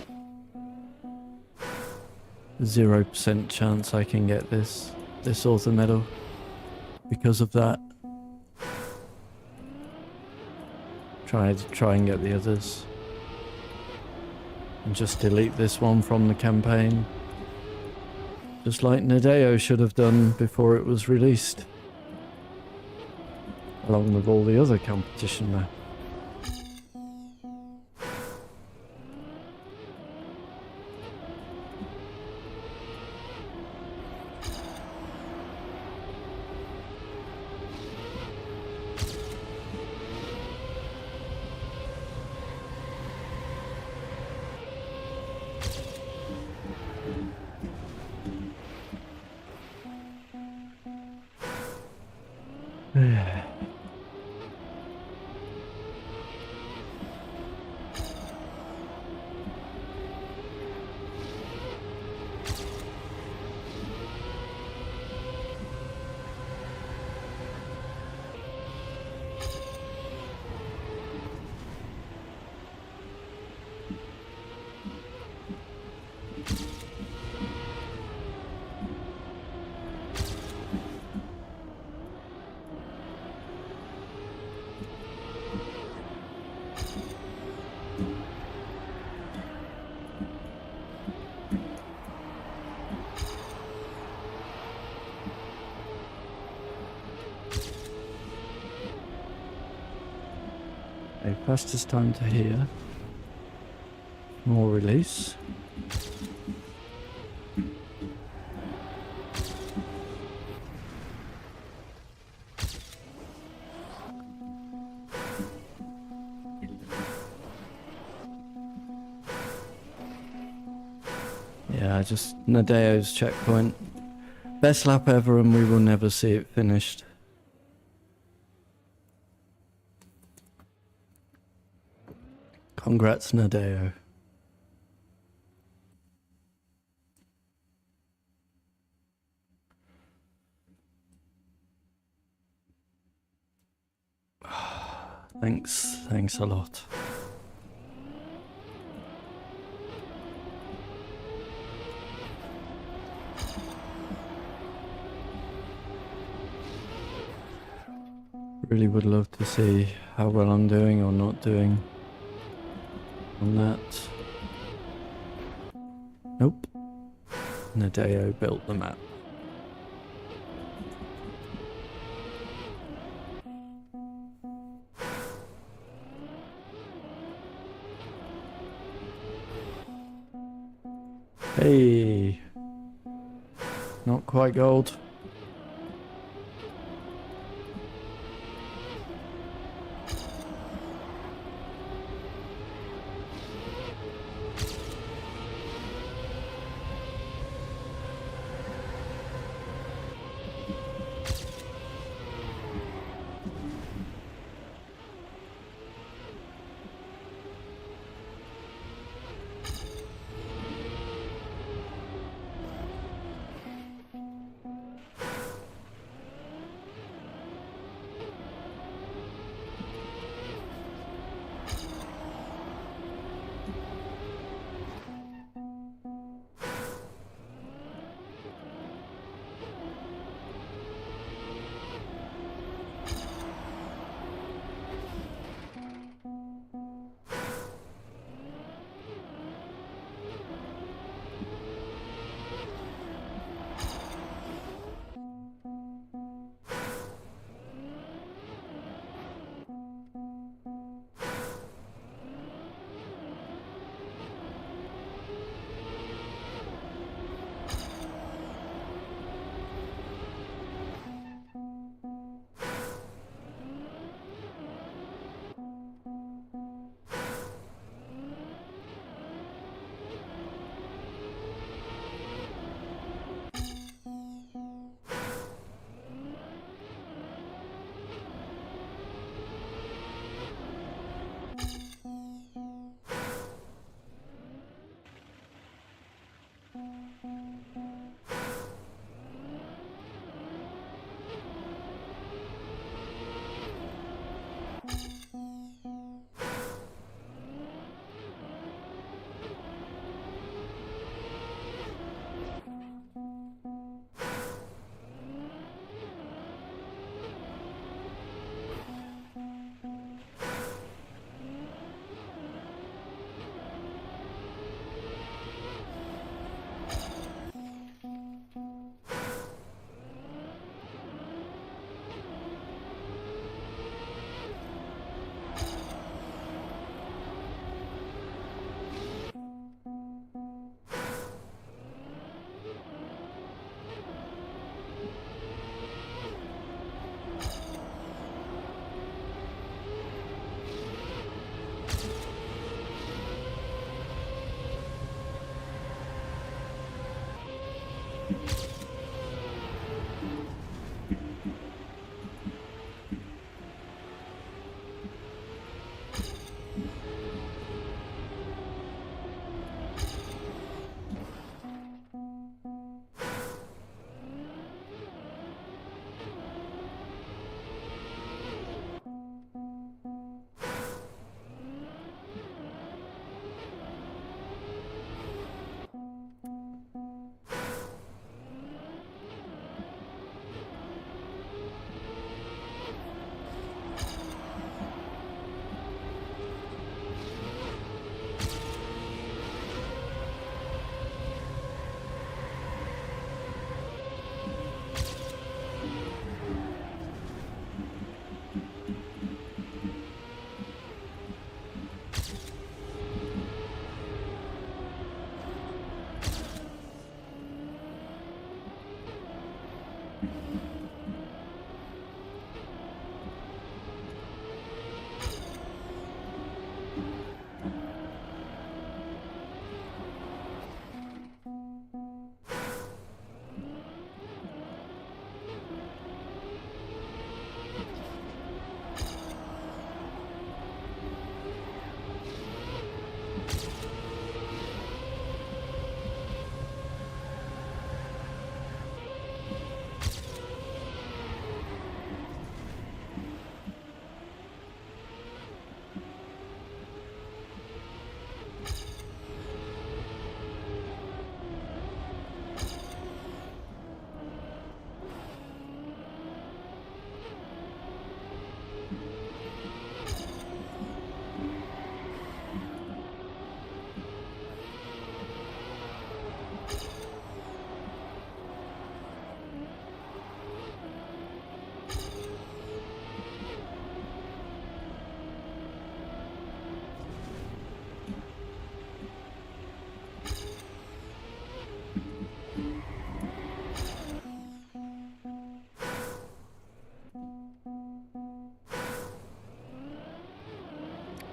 0% chance I can get this author medal because of that. Try and get the others. And just delete this one from the campaign. Just like Nadeo should have done before it was released. Along with all the other competition maps. Okay, fastest time to here. More release. Yeah, just Nadeo's checkpoint. Best lap ever, and we will never see it finished. Congrats, Nadeo. Thanks a lot. Really would love to see how well I'm doing or not doing on that. Nope. Nadeo built the map. Hey, not quite gold.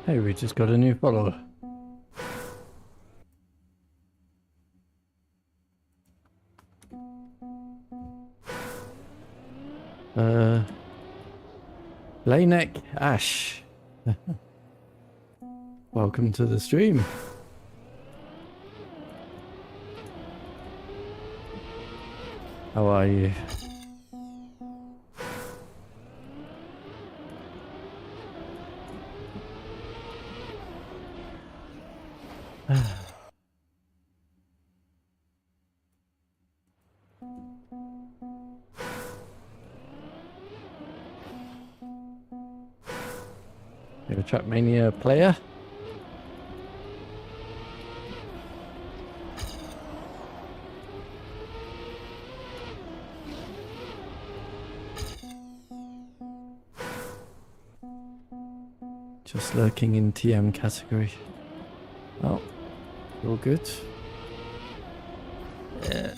Hey, we just got a new follower. Lanek Ash. Welcome to the stream. How are you? You're a Trackmania player? Just lurking in TM category. Oh, all good. Yeah.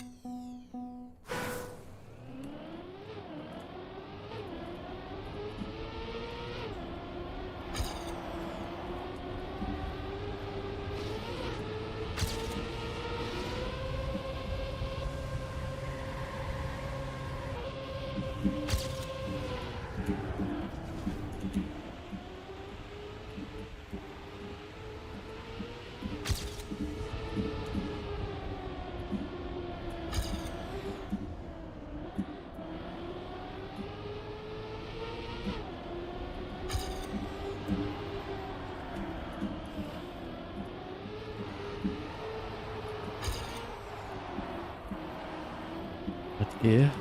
Good gear.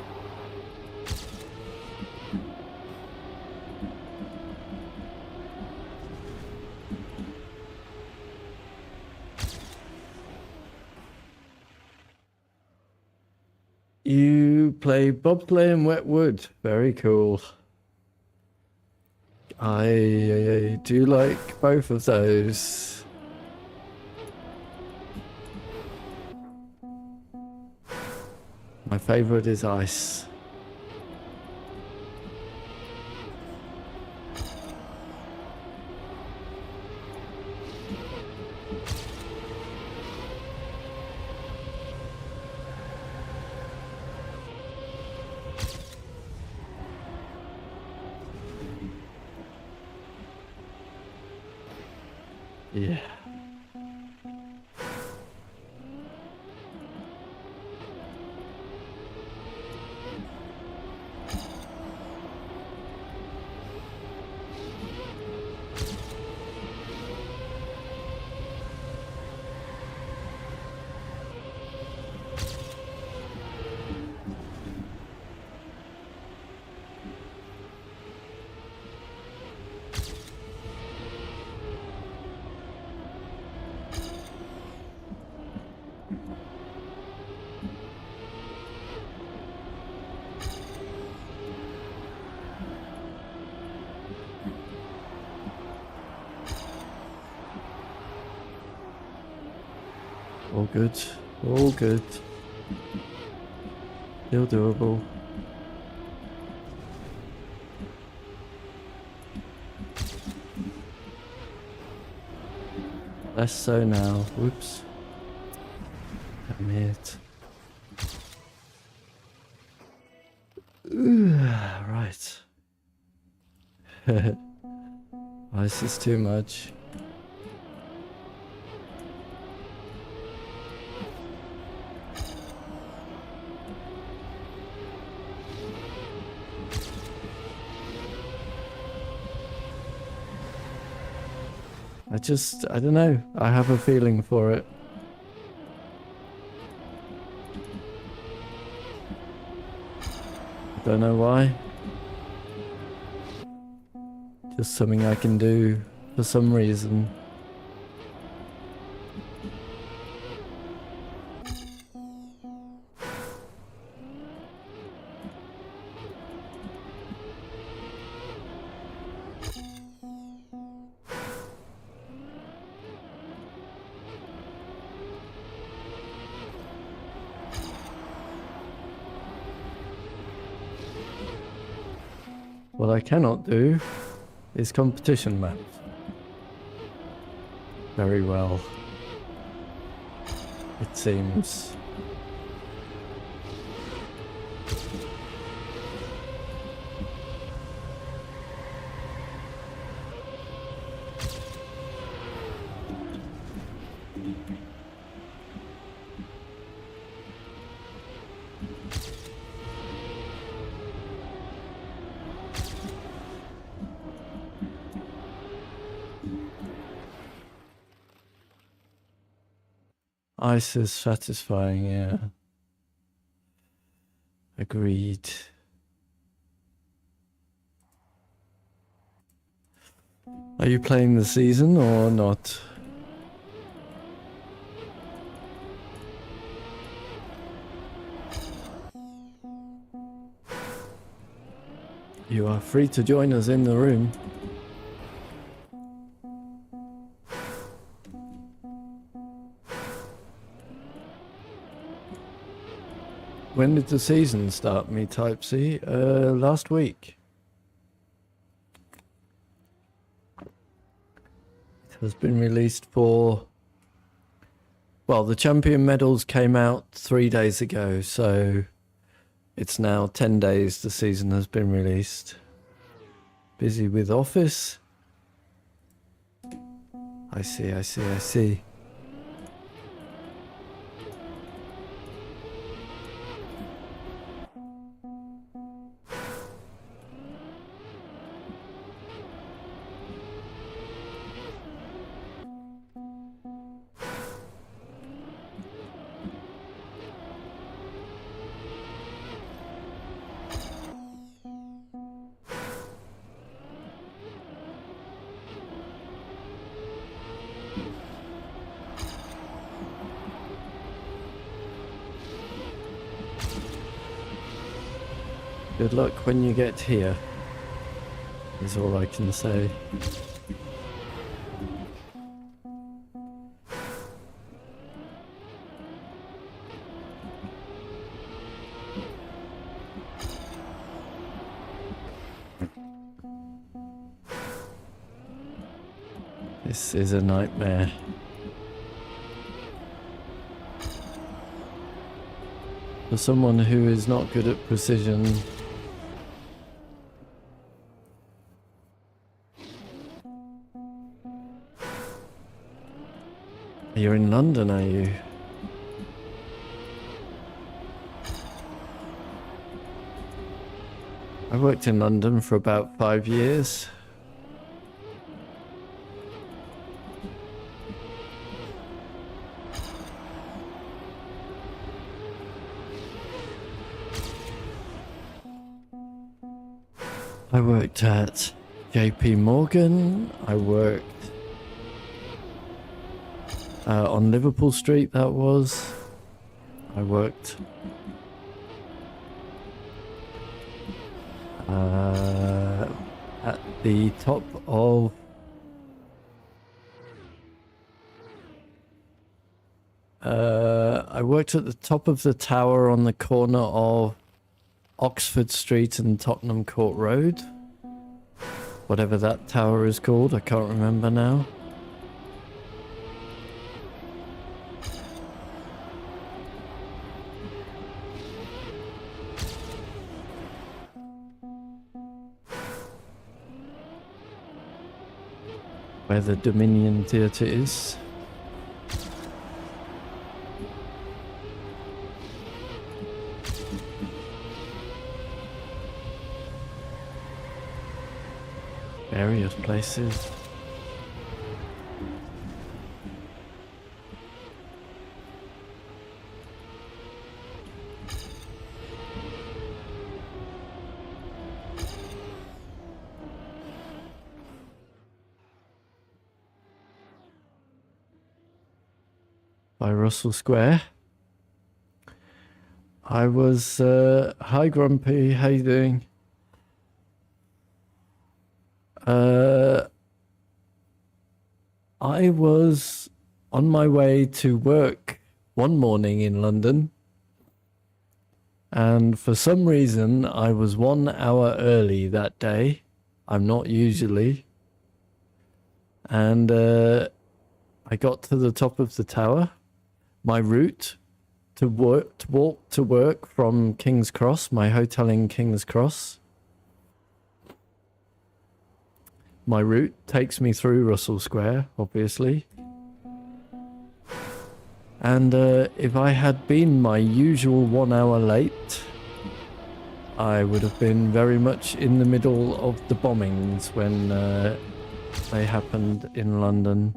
You play bobsleigh and wet wood. Very cool. I do like both of those. My favorite is ice. Yeah. All good. All good. Still doable. Less so now. Whoops. Damn it. Right. Ice is too much. I don't know. I have a feeling for it. Don't know why. Just something I can do for some reason. What I cannot do is competition maps. very well, it seems. Ice is satisfying, yeah. Agreed. Are you playing the season or not? You are free to join us in the room. When did the season start, me Type C? Last week. It has been released for... Well, the champion medals came out 3 days ago, so it's now 10 days the season has been released. Busy with office? I see. Good luck when you get here, is all I can say. This is a nightmare. For someone who is not good at precision, you're in London, are you? I worked in London for about 5 years. I worked at JP Morgan. I worked on Liverpool Street, that was. I worked at the top of I worked at the top of the tower on the corner of Oxford Street and Tottenham Court Road. Whatever that tower is called, I can't remember now. Where the Dominion Theatre is. Various places. By Russell Square. I was, hi Grumpy, how you doing? I was on my way to work one morning in London, and for some reason I was 1 hour early that day. I'm not usually. And I I got to the top of the tower. My route to walk to work from King's Cross, my hotel in King's Cross. My route takes me through Russell Square, obviously. And if I had been my usual 1 hour late, I would have been very much in the middle of the bombings when they happened in London.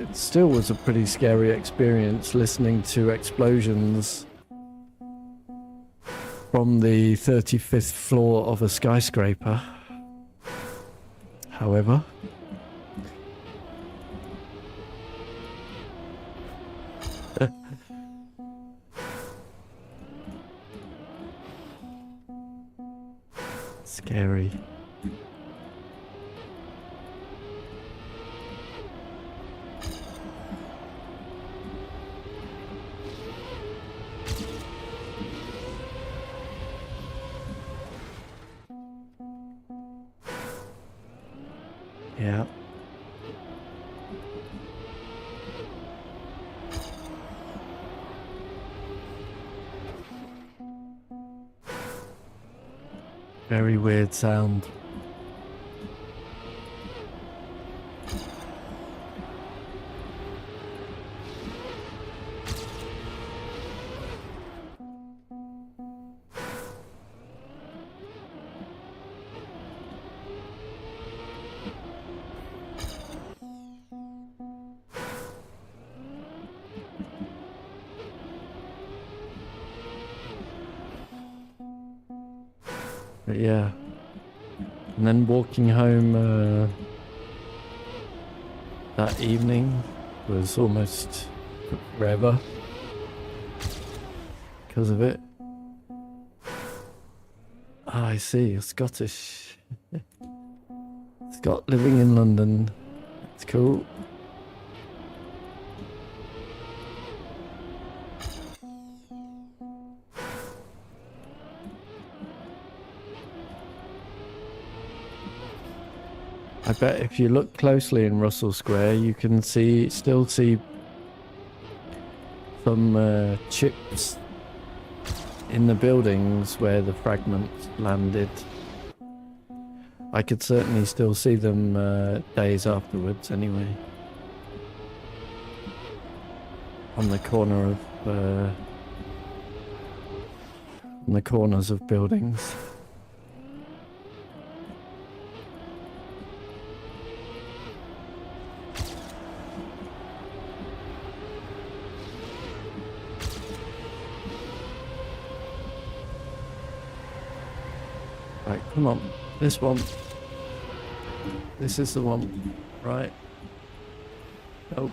It still was a pretty scary experience listening to explosions from the 35th floor of a skyscraper. However, scary. Yeah. Very weird sound. But yeah, and then walking home that evening was almost forever because of it. Ah, I see, you're Scottish. Scott living in London. It's cool. I bet if you look closely in Russell Square, you can still see some chips in the buildings where the fragments landed. I could certainly still see them days afterwards anyway. On the corner of on the corners of buildings. Right, come on. This one. This is the one. Right. Nope.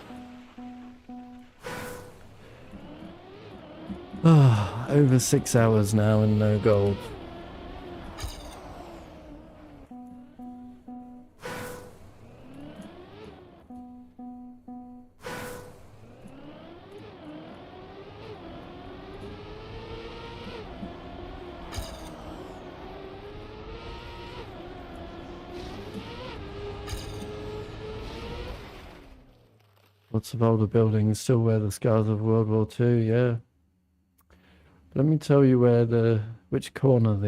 Ah, over 6 hours now and no gold. Lots of older buildings still wear the scars of World War II, yeah. Let me tell you which corner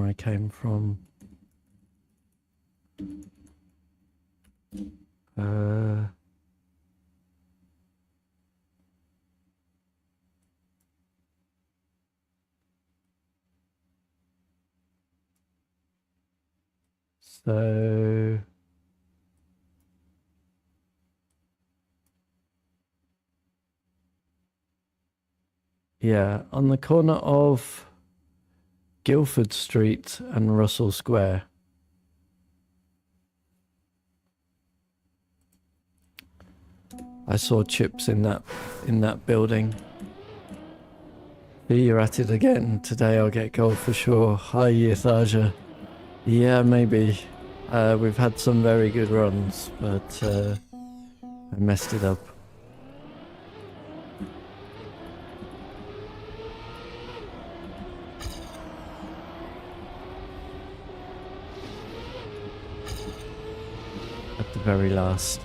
I came from. So yeah, on the corner of Guildford Street and Russell Square. I saw chips in that building. See, you're at it again. Today I'll get gold for sure. Hi, Yathaja. Yeah, maybe. We've had some very good runs, but I messed it up. very last.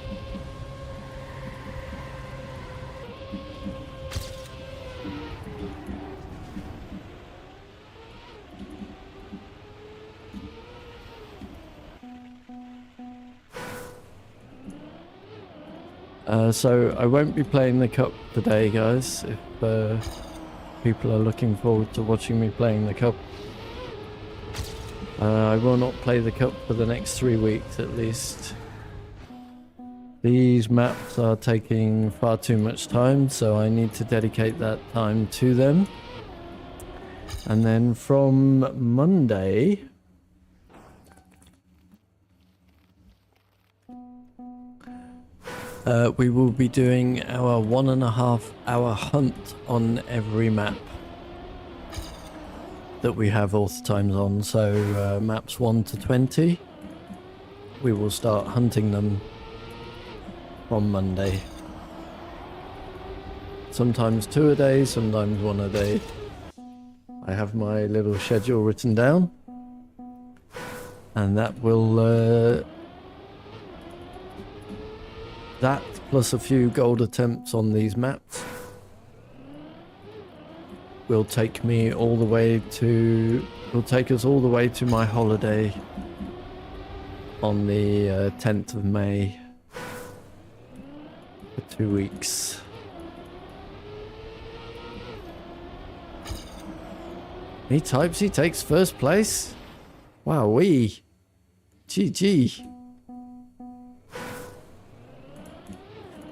So I won't be playing the cup today, guys, if people are looking forward to watching me playing the cup. I will not play the cup for the next 3 weeks at least. These maps are taking far too much time, so I need to dedicate that time to them. And then from Monday, we will be doing our 1.5 hour hunt on every map that we have author times on. So maps 1 to 20, we will start hunting them from Monday. Sometimes 2 a day, sometimes 1 a day. I have my little schedule written down, and that will that plus a few gold attempts on these maps will take me all the way to, will take us all the way to my holiday on the 10th of May for 2 weeks. He types, he takes first place. Wowee. GG.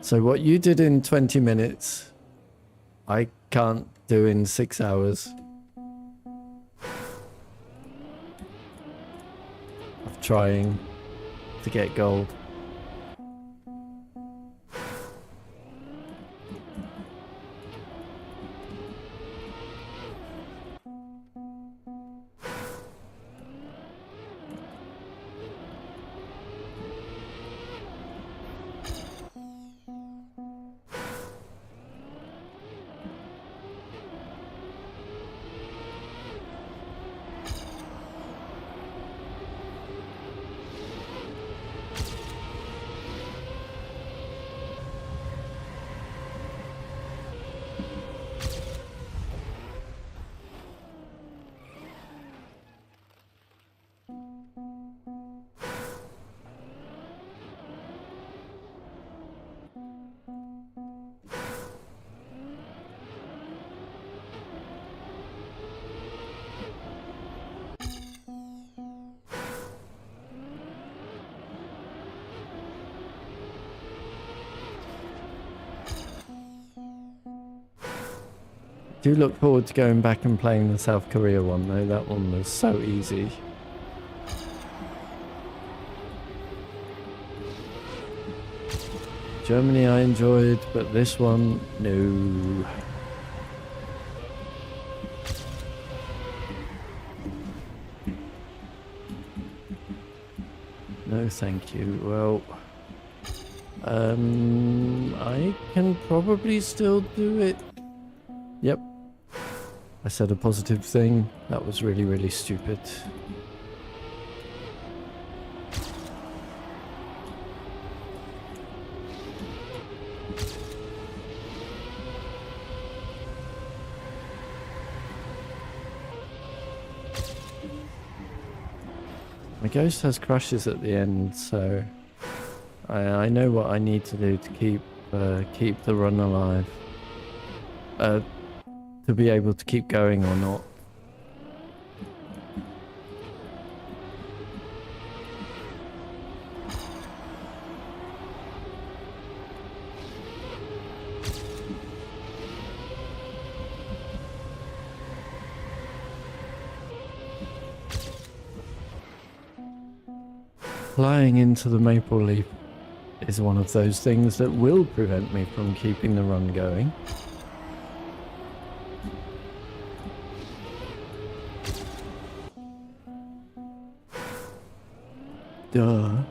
So what you did in 20 minutes, I can't do in 6 hours. Of trying to get gold. Do look forward to going back and playing the South Korea one though. That one was so easy. Germany I enjoyed, but this one, no. No thank you. Well, I can probably still do it. Yep. I said a positive thing. That was really, really stupid. My ghost has crashes at the end, so I know what I need to do to keep the run alive. To be able to keep going or not. Flying into the maple leaf is one of those things that will prevent me from keeping the run going. Duh.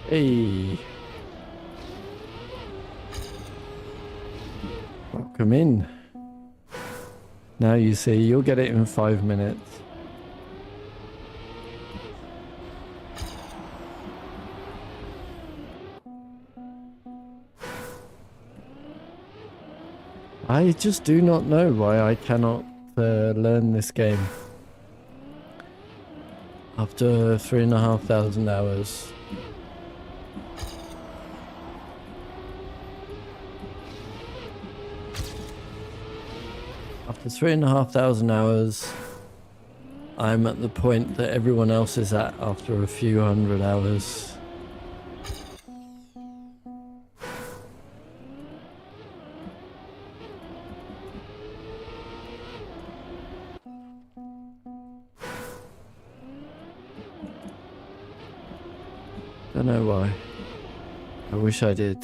Hey, welcome in. Now you see, you'll get it in 5 minutes. I just do not know why I cannot learn this game. After 3,500 hours. After 3,500 hours, I'm at the point that everyone else is at after a few hundred hours. Don't know why. I wish I did.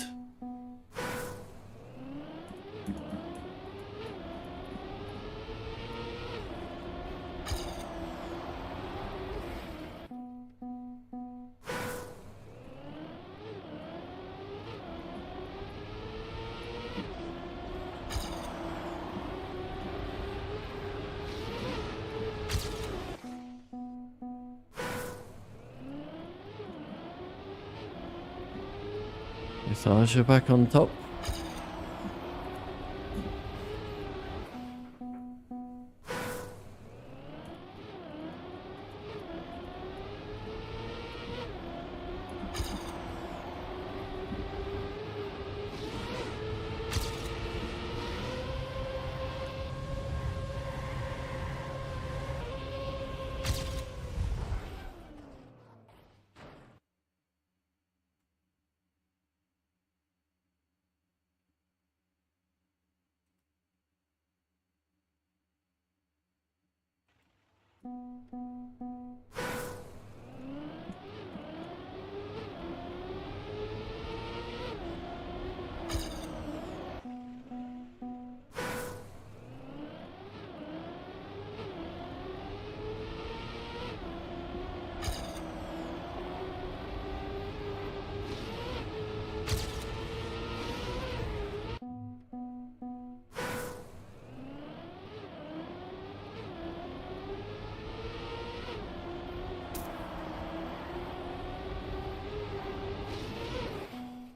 Sasha back on top.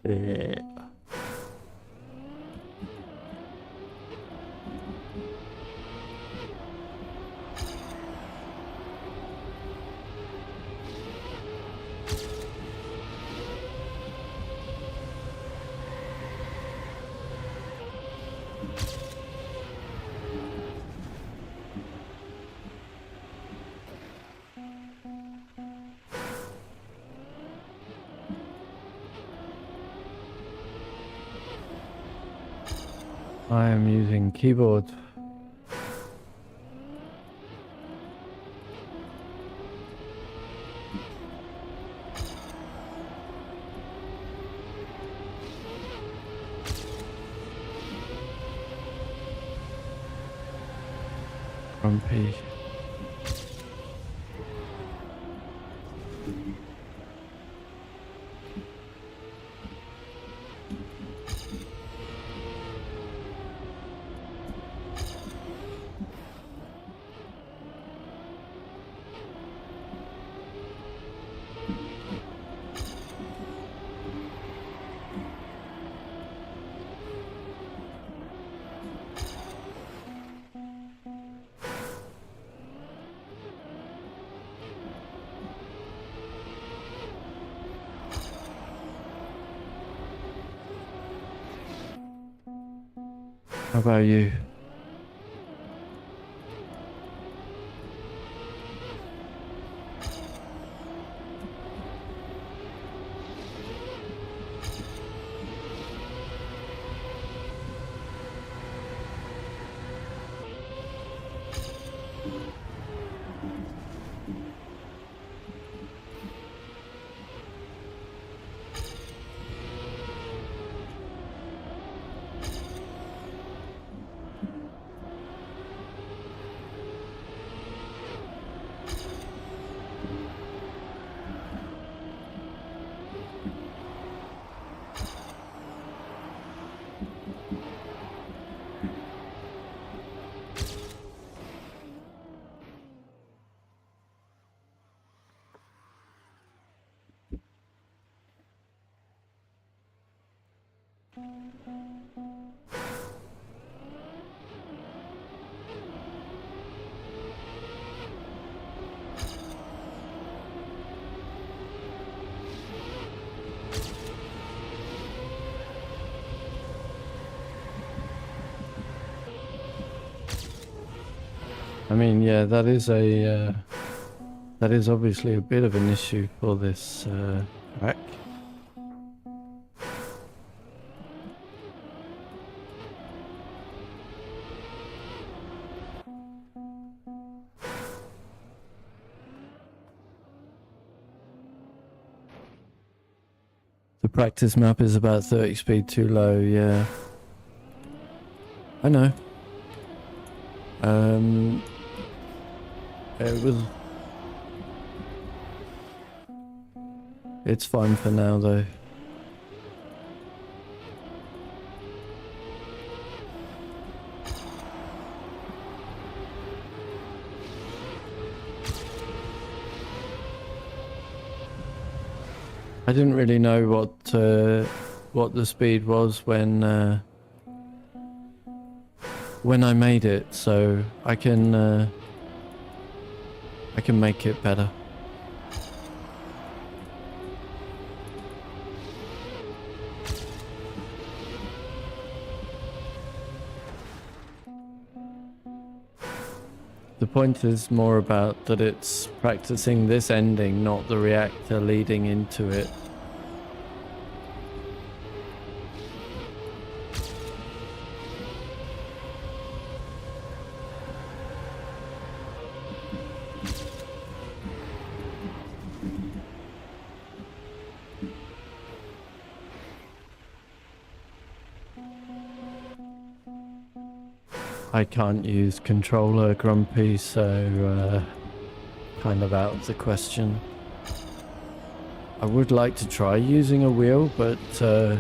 Yeah. I am using keyboard. Grumpy. How about you? I mean, yeah, that is obviously a bit of an issue for this track. The practice map is about 30 speed too low, yeah. I know. It was... It's fine for now, though. I didn't really know what the speed was when I made it, so I can make it better. The point is more about that it's practicing this ending, not the reactor leading into it. I can't use controller, Grumpy, so kind of out of the question. I would like to try using a wheel, but I'm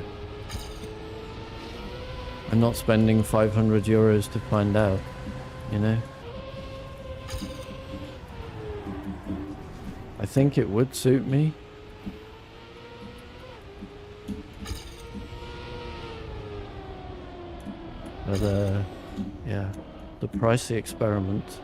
not spending 500 euros to find out, you know? I think it would suit me. But yeah, the pricey experiment.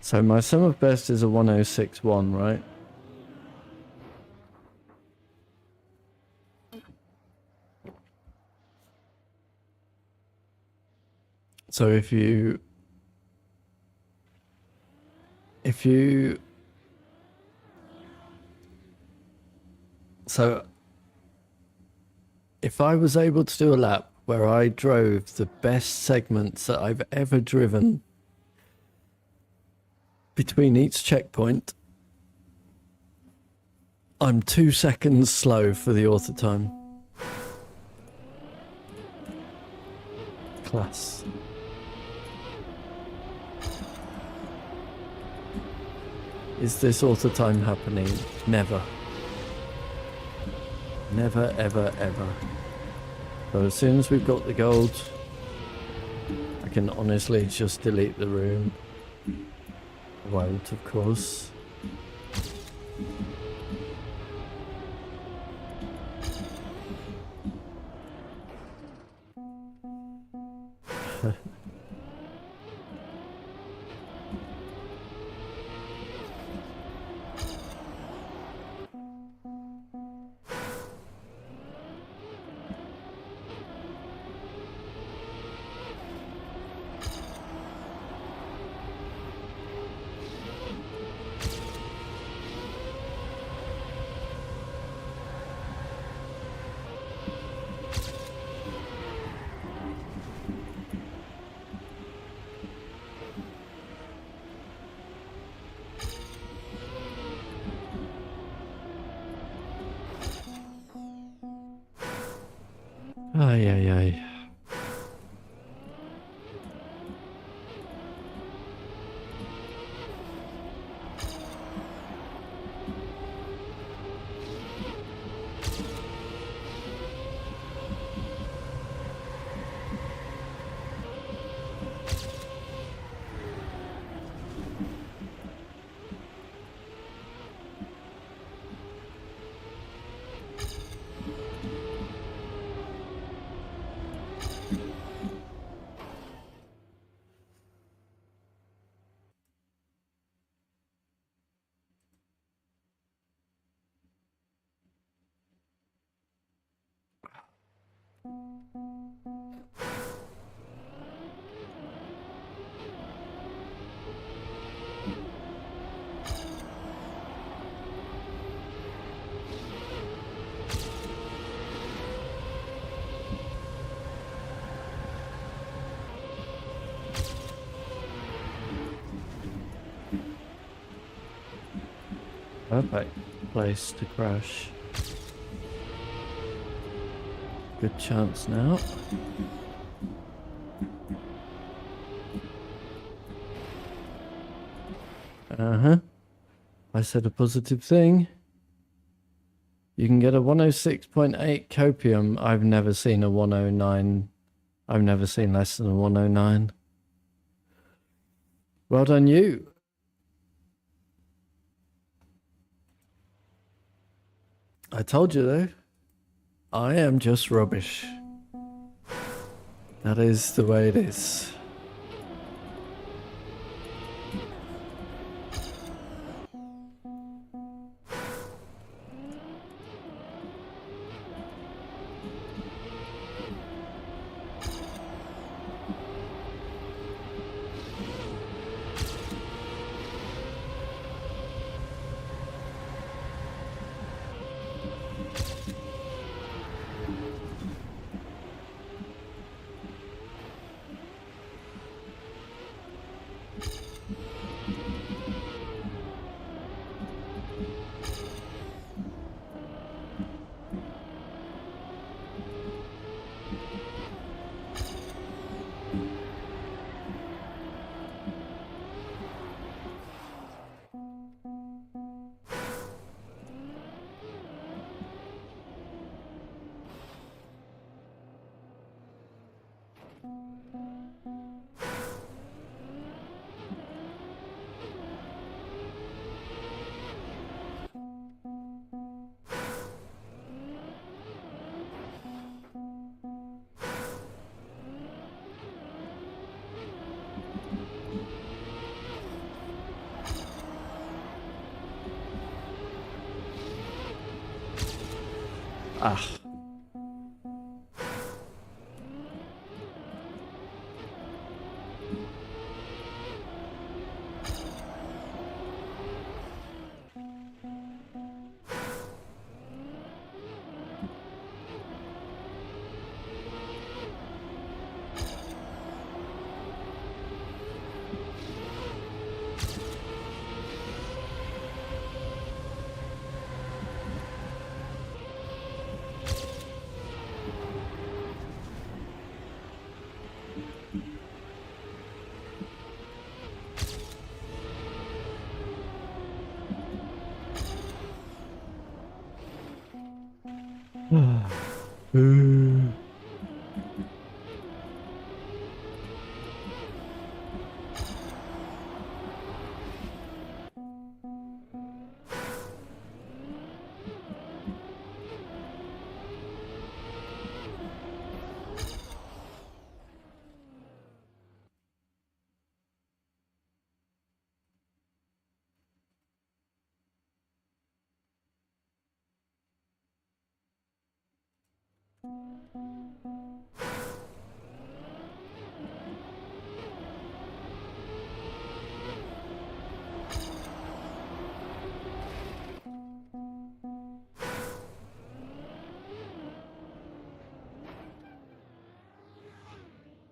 So my sum of best is a 1061, right? So if you so if I was able to do a lap where I drove the best segments that I've ever driven between each checkpoint, I'm 2 seconds slow for the auto time. Class. Is this auto time happening? Never. Never, ever, ever. So as soon as we've got the gold, I can honestly just delete the room. I won't, of course. Ay, ay, ay. Perfect place to crash. Good chance now. Uh-huh. I said a positive thing. You can get a 106.8 copium. I've never seen a 109. I've never seen less than a 109. Well done, you. I told you, though. I am just rubbish. That is the way it is. Ah.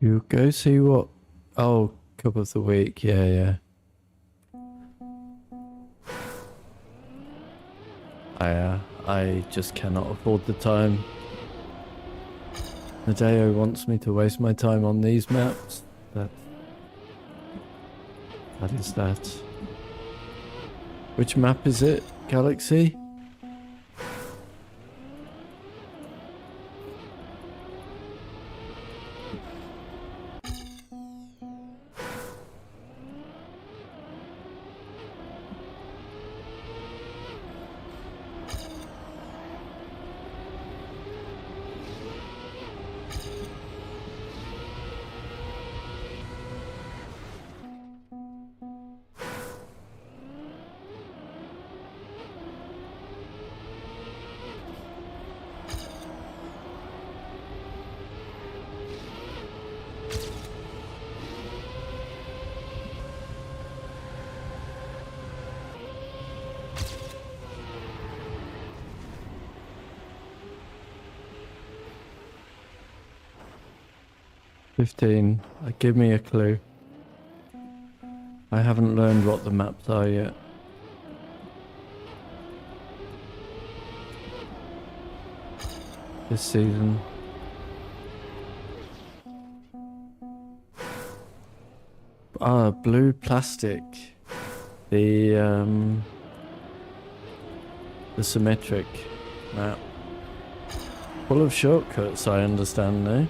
You go see what? Oh, cup of the week. Yeah, yeah. I just cannot afford the time. Nadeo wants me to waste my time on these maps. That is that. Which map is it? Galaxy? 15. Give me a clue. I haven't learned what the maps are yet. This season. Ah, blue plastic. The symmetric map. Full of shortcuts, I understand now.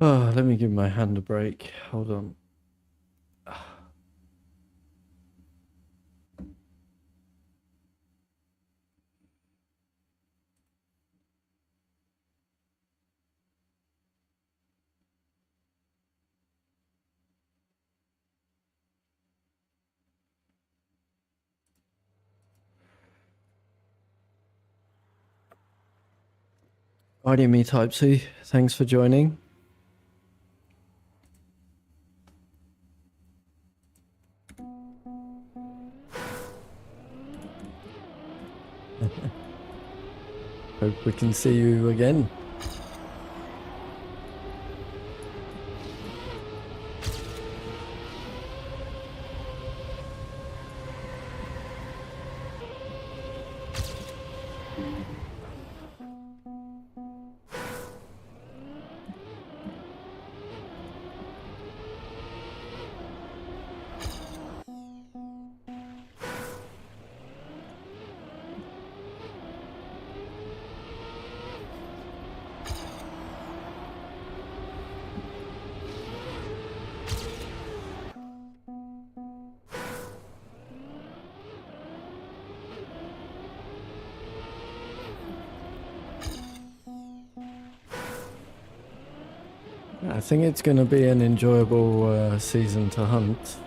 Oh, let me give my hand a break. Hold on. Righty, me Type C. Thanks for joining. Hope we can see you again. I think it's going to be an enjoyable season to hunt.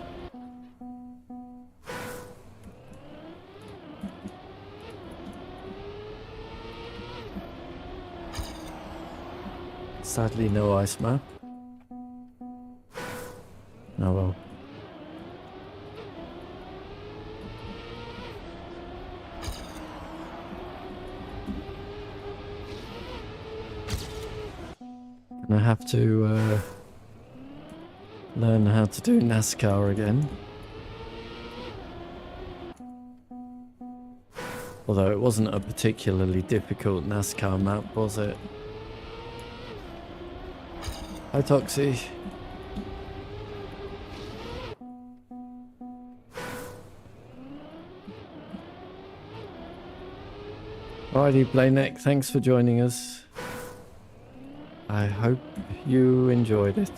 Sadly, no ice map. Oh well. And I have to learn how to do NASCAR again. Although it wasn't a particularly difficult NASCAR map, was it? Hi, Toxie. Alrighty, Blayneck, thanks for joining us. I hope you enjoyed it.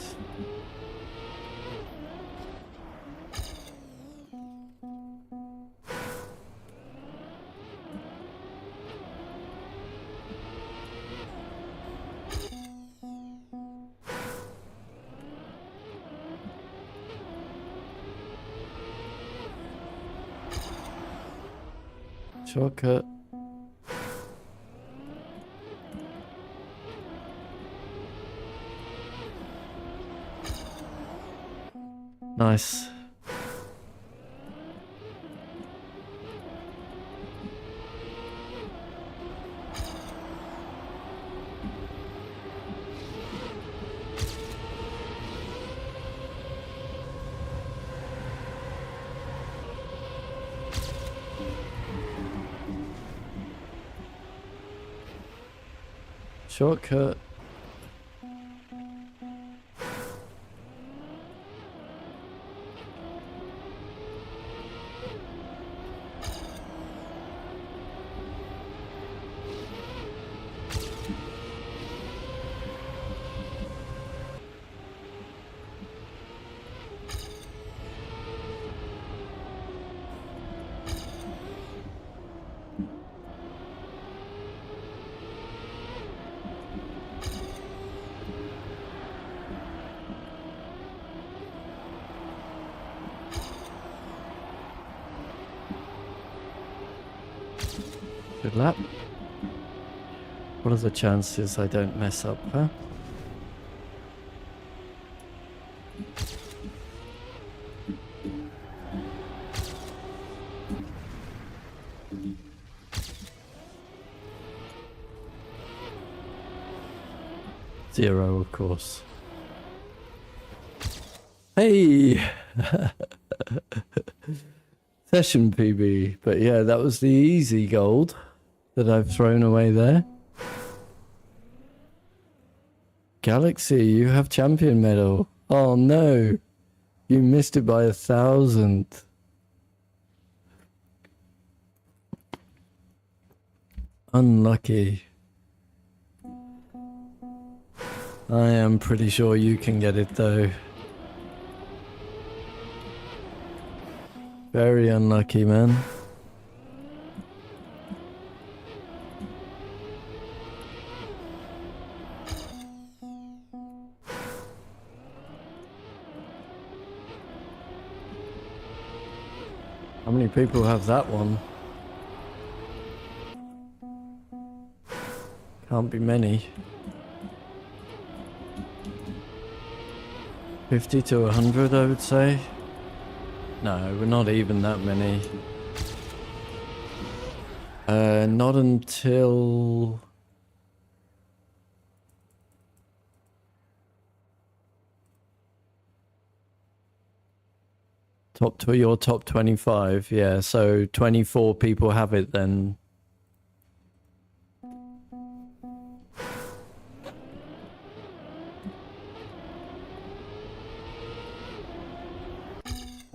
Shortcut. Nice. Shortcut. Good lap. What are the chances I don't mess up, huh? Zero, of course. Hey! Session PB. But yeah, that was the easy gold that I've thrown away there. Galaxy, you have champion medal. Oh no. You missed it by 1,000. Unlucky. I am pretty sure you can get it though. Very unlucky, man. How many people have that one? Can't be many. 50 to 100, I would say. No, we're not even that many. Not until... your top 25, yeah, so 24 people have it then.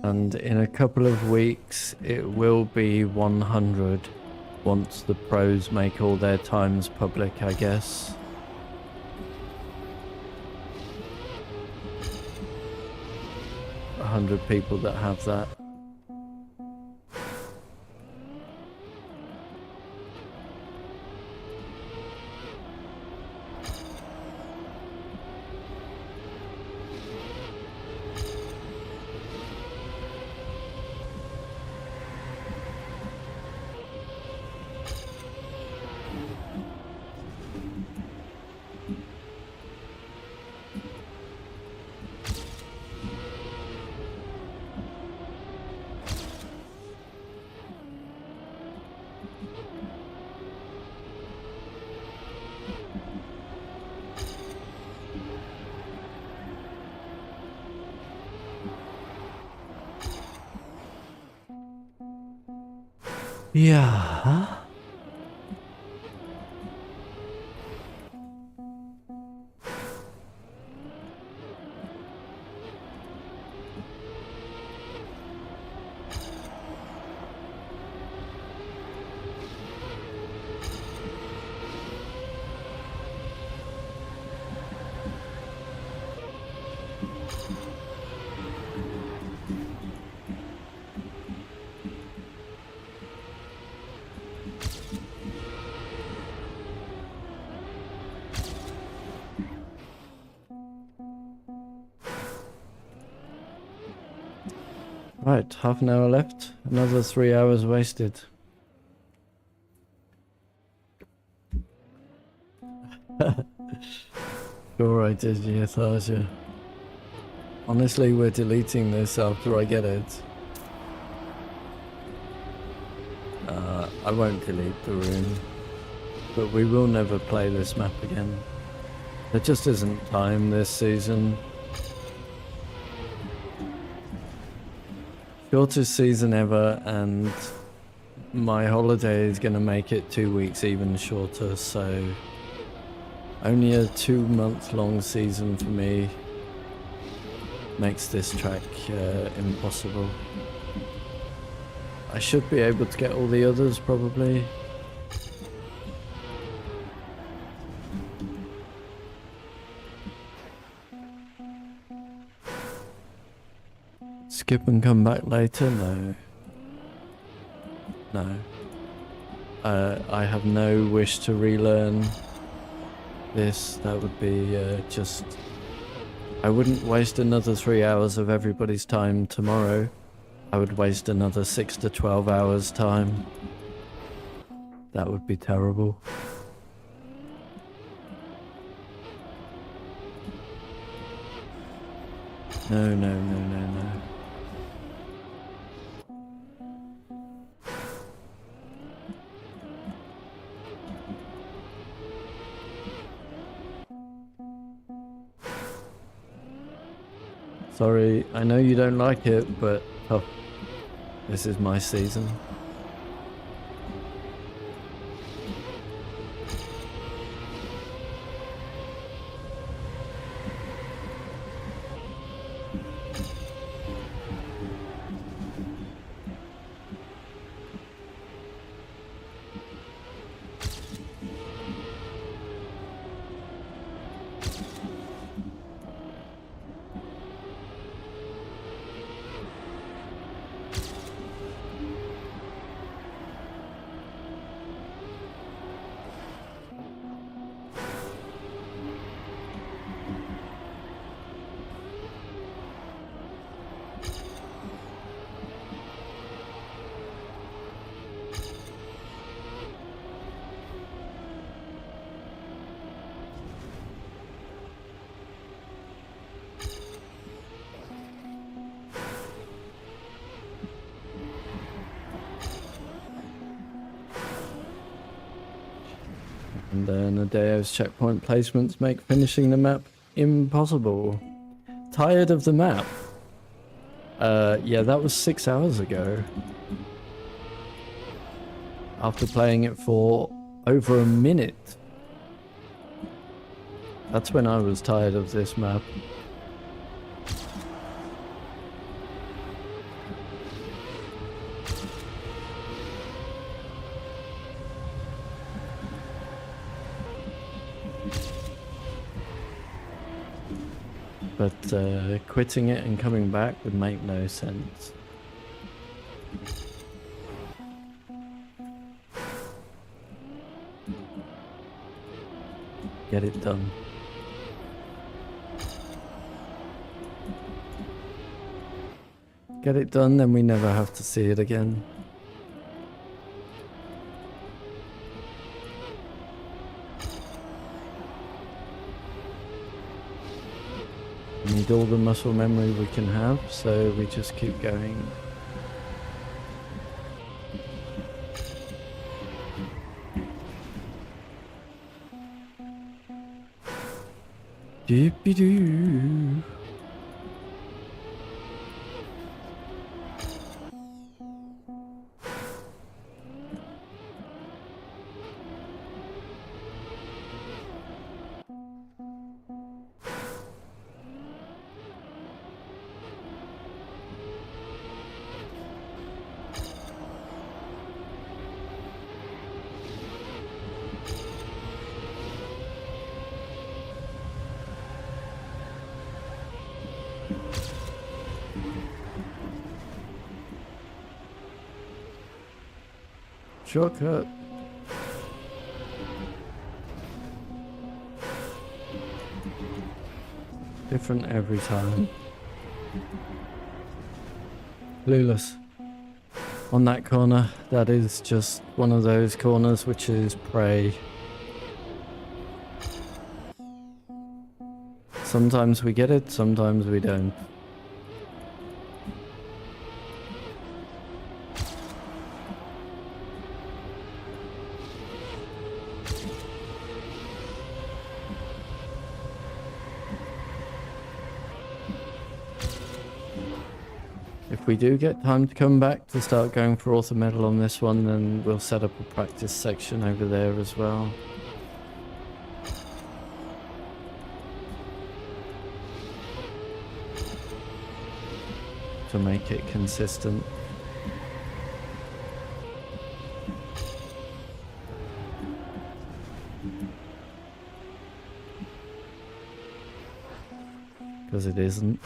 And in a couple of weeks, it will be 100 once the pros make all their times public, I guess. A 100 people that have that. Yeah. Right, half an hour left. Another 3 hours wasted. Sure I did, Yatharja. Honestly, we're deleting this after I get it. I won't delete the room. But we will never play this map again. There just isn't time this season. Shortest season ever, and my holiday is going to make it 2 weeks even shorter, so only a 2-month-long season for me makes this track impossible. I should be able to get all the others probably. Skip and come back later? No. No. I have no wish to relearn this. That would be just... I wouldn't waste another 3 hours of everybody's time tomorrow. I would waste another 6 to 12 hours time. That would be terrible. No, no, no, no, no. Sorry, I know you don't like it, but oh, this is my season. And then Adeo's checkpoint placements make finishing the map impossible. Tired of the map? Yeah, that was 6 hours ago. After playing it for over a minute. That's when I was tired of this map. But quitting it and coming back would make no sense. Get it done. Get it done, then we never have to see it again. We need all the muscle memory we can have, so we just keep going. Doopy-doo. Shortcut. Different every time. Clueless. On that corner, that is just one of those corners which is prey. Sometimes we get it, sometimes we don't. If we do get time to come back to start going for author medal on this one, then we'll set up a practice section over there as well. To make it consistent. Because it isn't.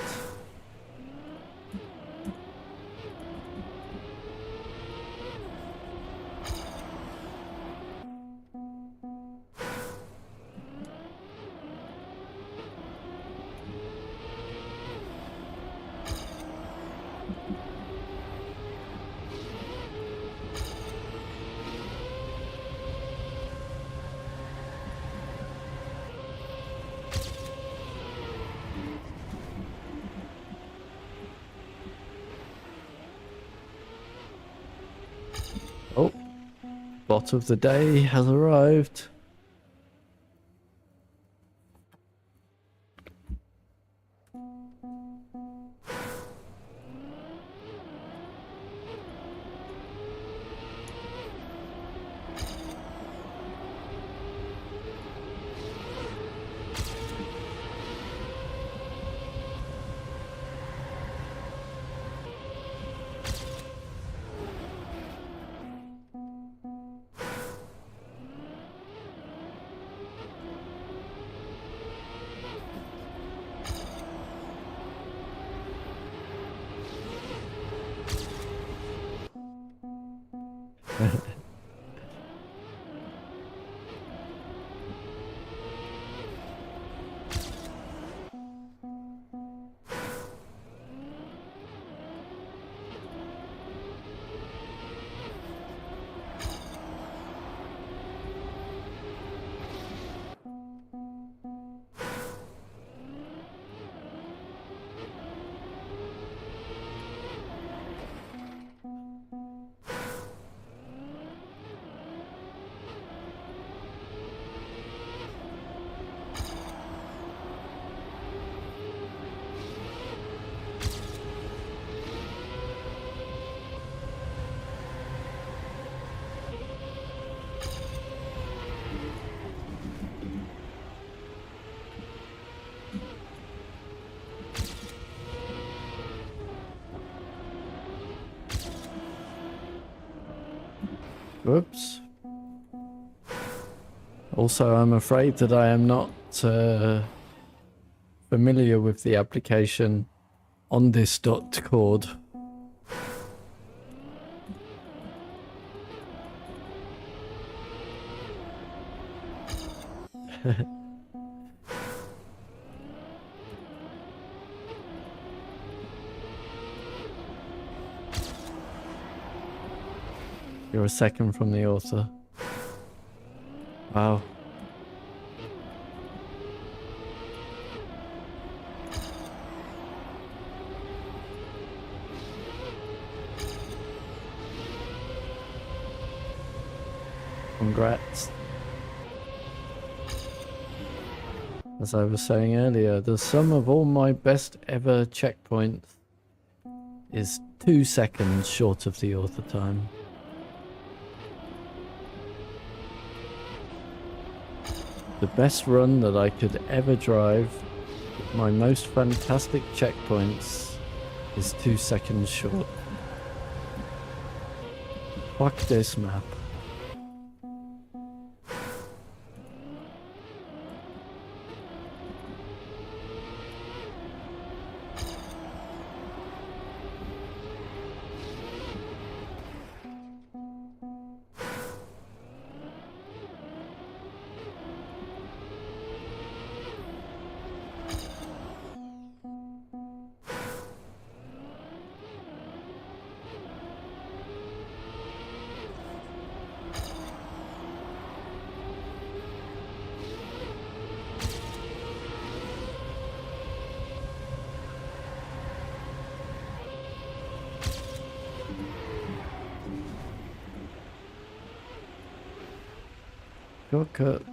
spot of the day has arrived. Whoops. Also, I'm afraid that I am not familiar with the application on this dot chord. You're a second from the author. Wow. Congrats. As I was saying earlier, the sum of all my best ever checkpoints is 2 seconds short of the author time. The best run that I could ever drive, with my most fantastic checkpoints, is 2 seconds short. Fuck this map. Shortcut.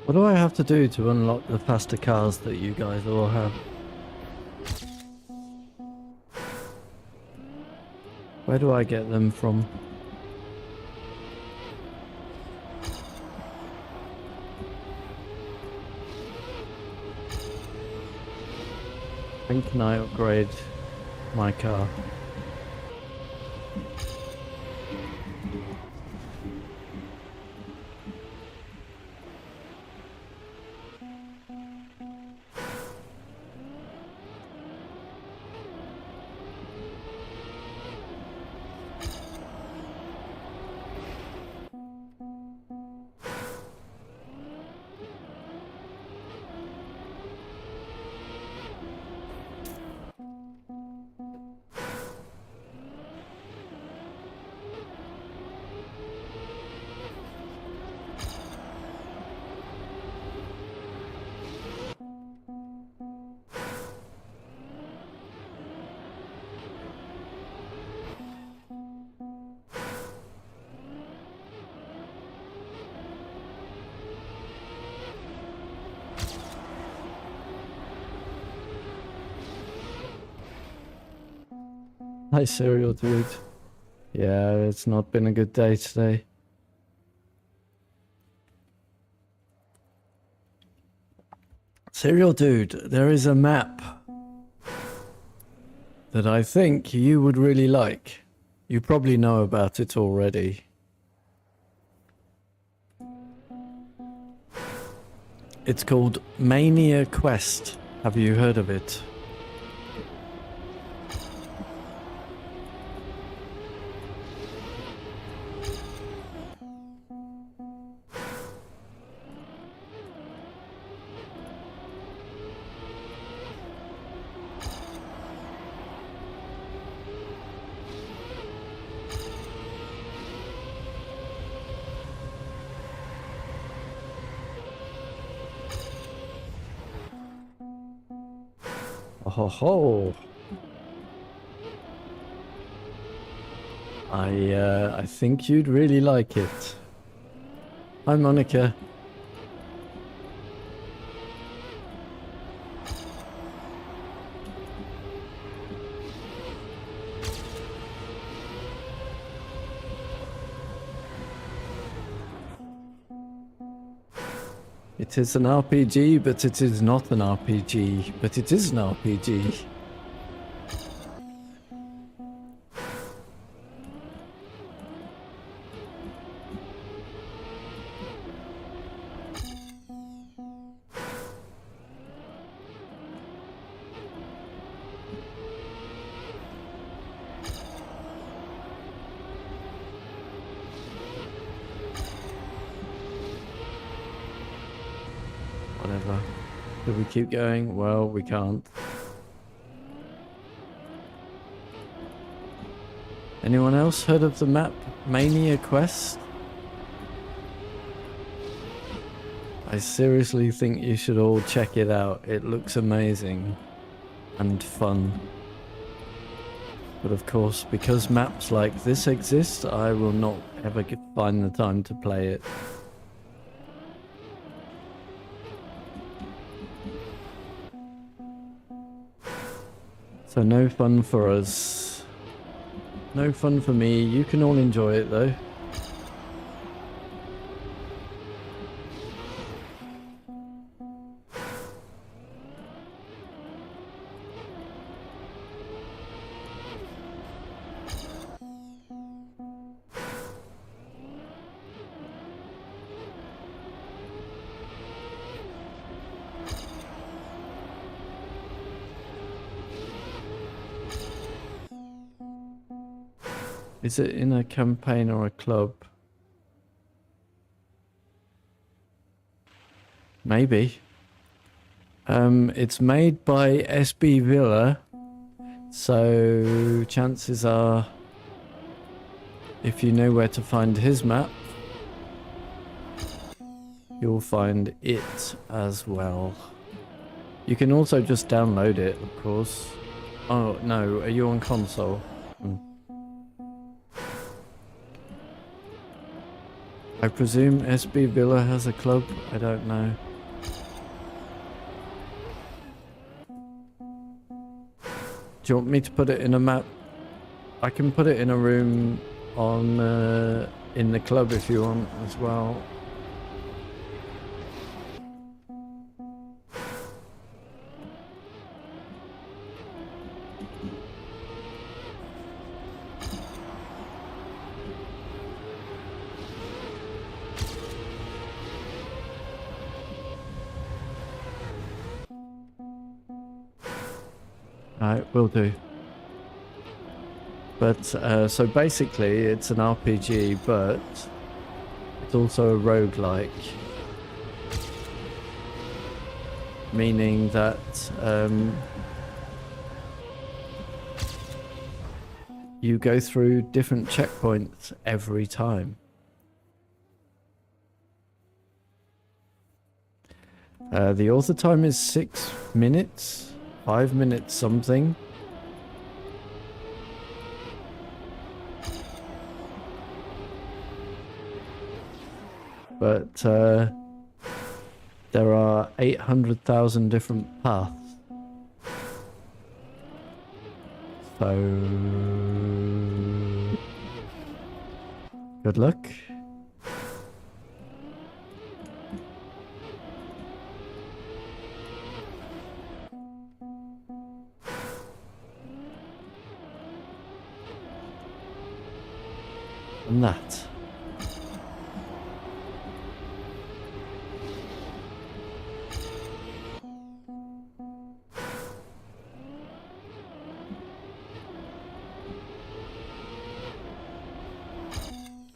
What do I have to do to unlock the faster cars that you guys all have? Where do I get them from? When can I upgrade my car? Hi, Serial Dude. Yeah, it's not been a good day today. Serial Dude, there is a map that I think you would really like. You probably know about it already. It's called Mania Quest. Have you heard of it? Oh ho! I think you'd really like it. Hi, Monica. It is an RPG, but it is not an RPG, but it is an RPG. Whatever. Do we keep going? Well, we can't. Anyone else heard of the map Mania Quest? I seriously think you should all check it out. It looks amazing and fun. But of course, because maps like this exist, I will not ever find the time to play it. So no fun for us. No fun for me. You can all enjoy it though. Is it in a campaign or a club? Maybe. It's made by SB Villa, so chances are, if you know where to find his map, you'll find it as well. You can also just download it, of course. Oh no, are you on console? I presume SB Villa has a club? I don't know. Do you want me to put it in a map? I can put it in a room on in the club if you want as well. Alright, will do. But, so basically it's an RPG, but it's also a roguelike. Meaning that, you go through different checkpoints every time. The author time is 6 minutes, 5 minutes something. But there are 800,000 different paths. So good luck. And that.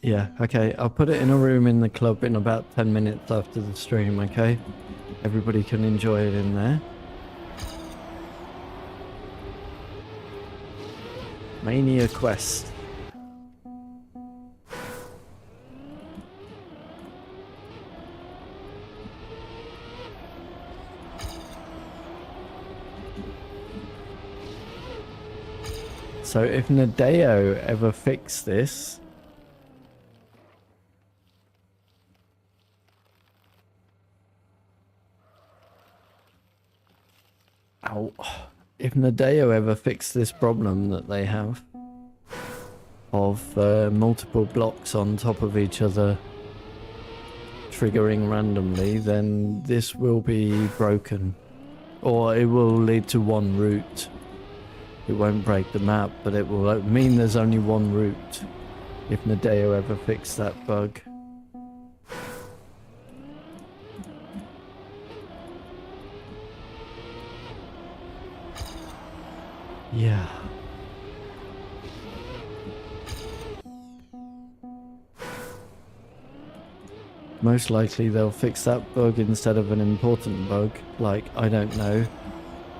Yeah, okay, I'll put it in a room in the club in about 10 minutes after the stream, okay? Everybody can enjoy it in there. Mania Quest. So if Nadeo ever fixed this... Ow. If Nadeo ever fixed this problem that they have of multiple blocks on top of each other triggering randomly, then this will be broken. Or it will lead to one route. It won't break the map, but it will mean there's only one route if Nadeo ever fixed that bug. Yeah. Most likely they'll fix that bug instead of an important bug, like, I don't know,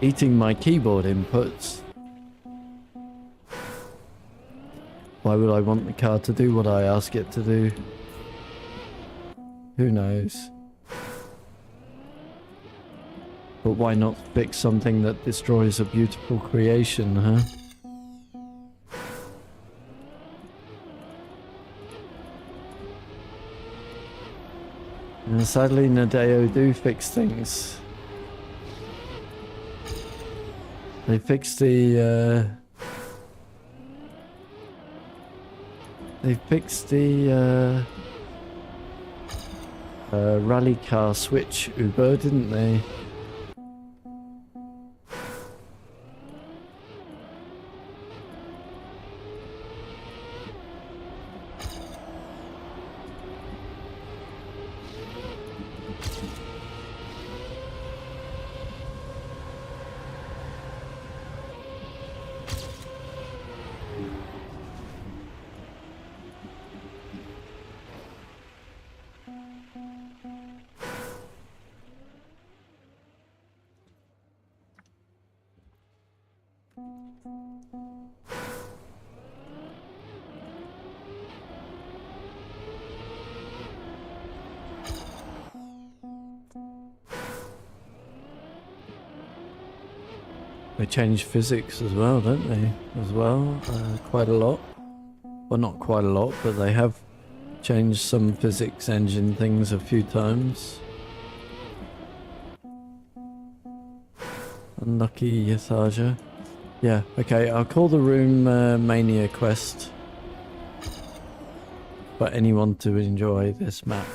eating my keyboard inputs. Why would I want the car to do what I ask it to do? Who knows? But why not fix something that destroys a beautiful creation, huh? And sadly, Nadeo do fix things. They fixed the, rally car switch Uber, didn't they? They change physics as well, don't they? As well, quite a lot. Well, not quite a lot, but they have changed some physics engine things a few times. Unlucky Yatharja. Yeah, okay, I'll call the room Mania Quest for anyone to enjoy this map.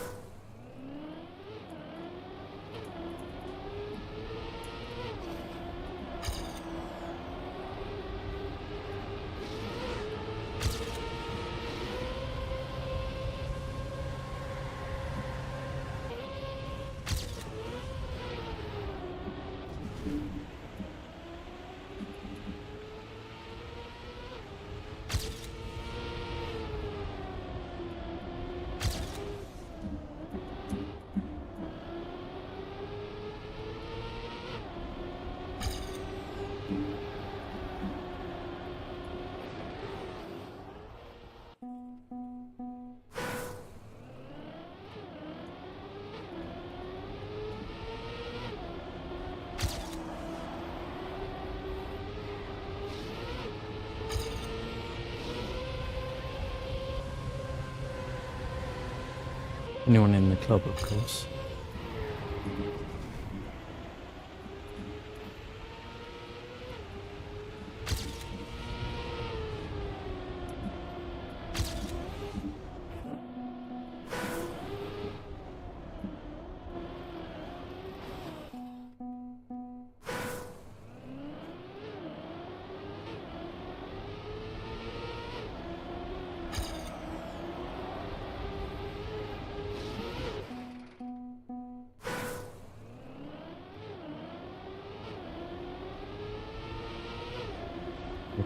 Anyone in the club, of course.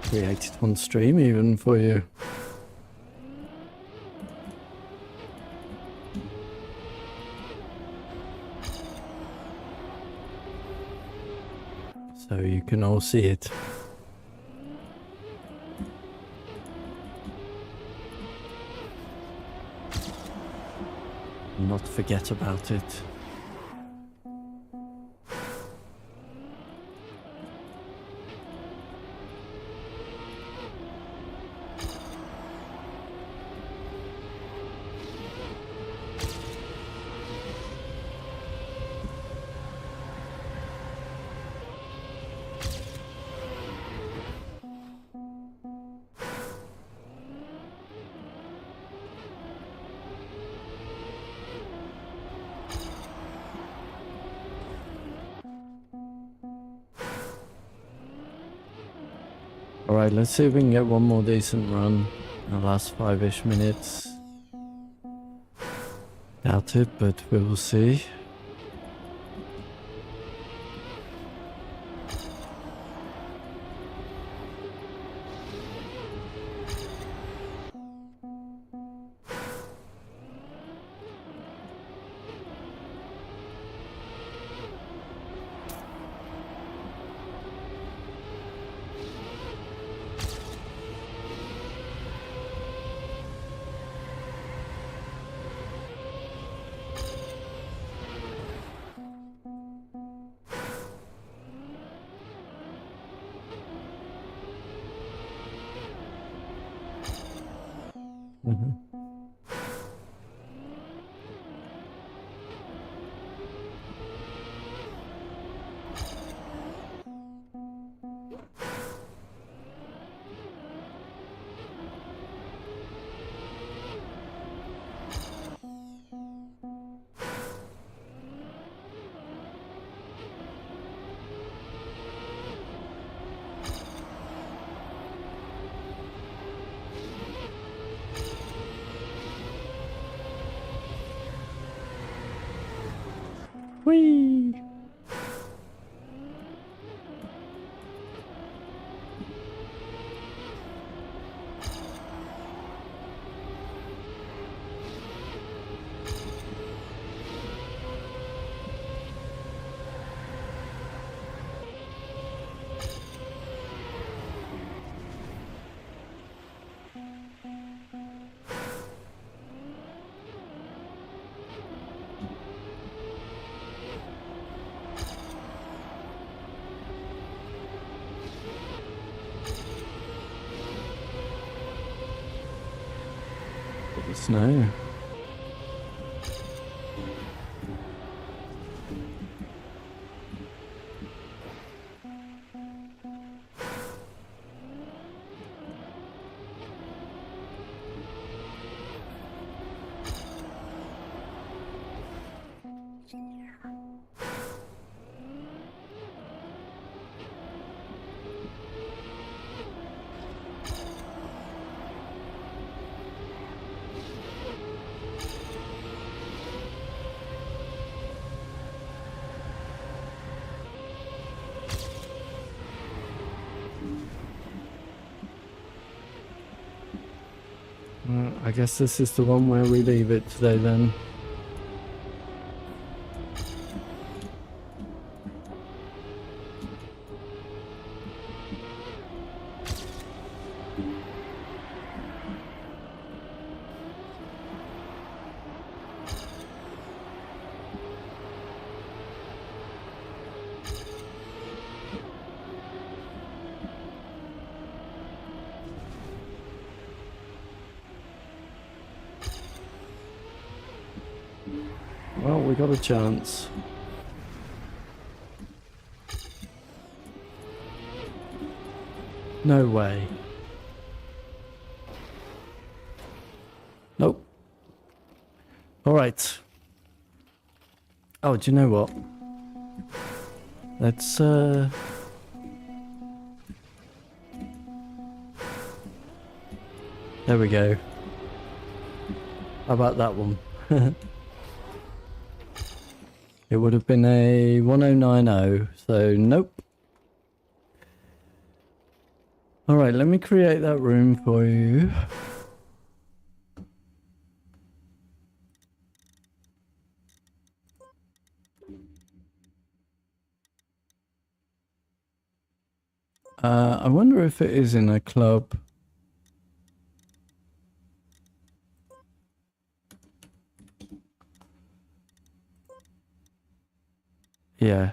Created on stream even for you. So you can all see it. Not forget about it. Alright, let's see if we can get one more decent run in the last 5-ish minutes. Doubt it, but we will see. Whee! Snow. I guess this is the one where we leave it today then. Well, we got a chance. No way. Nope. All right. Oh, do you know what? Let's there we go. How about that one? It would have been a 1090, so nope. All right, let me create that room for you. I wonder if it is in a club. Yeah.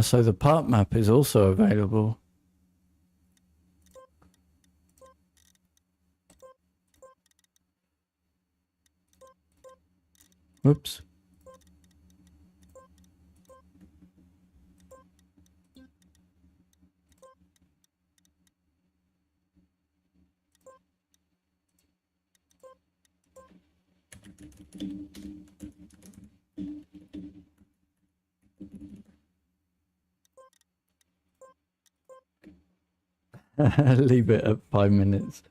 So the park map is also available. Whoops. Leave it at 5 minutes.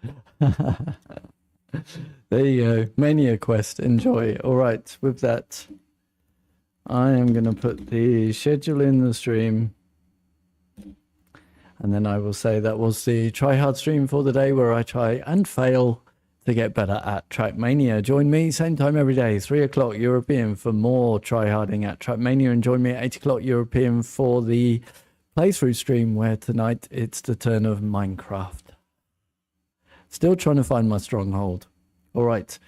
There you go. Mania quest. Enjoy. All right. With that, I am going to put the schedule in the stream. And then I will say that was the try hard stream for the day where I try and fail to get better at Trackmania. Join me same time every day, 3 o'clock European for more try harding at Trackmania. And join me at 8 o'clock European for the playthrough stream where tonight it's the turn of Minecraft. Still trying to find my stronghold. All right.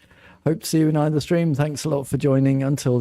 Hope to see you in either stream. Thanks a lot for joining. Until then.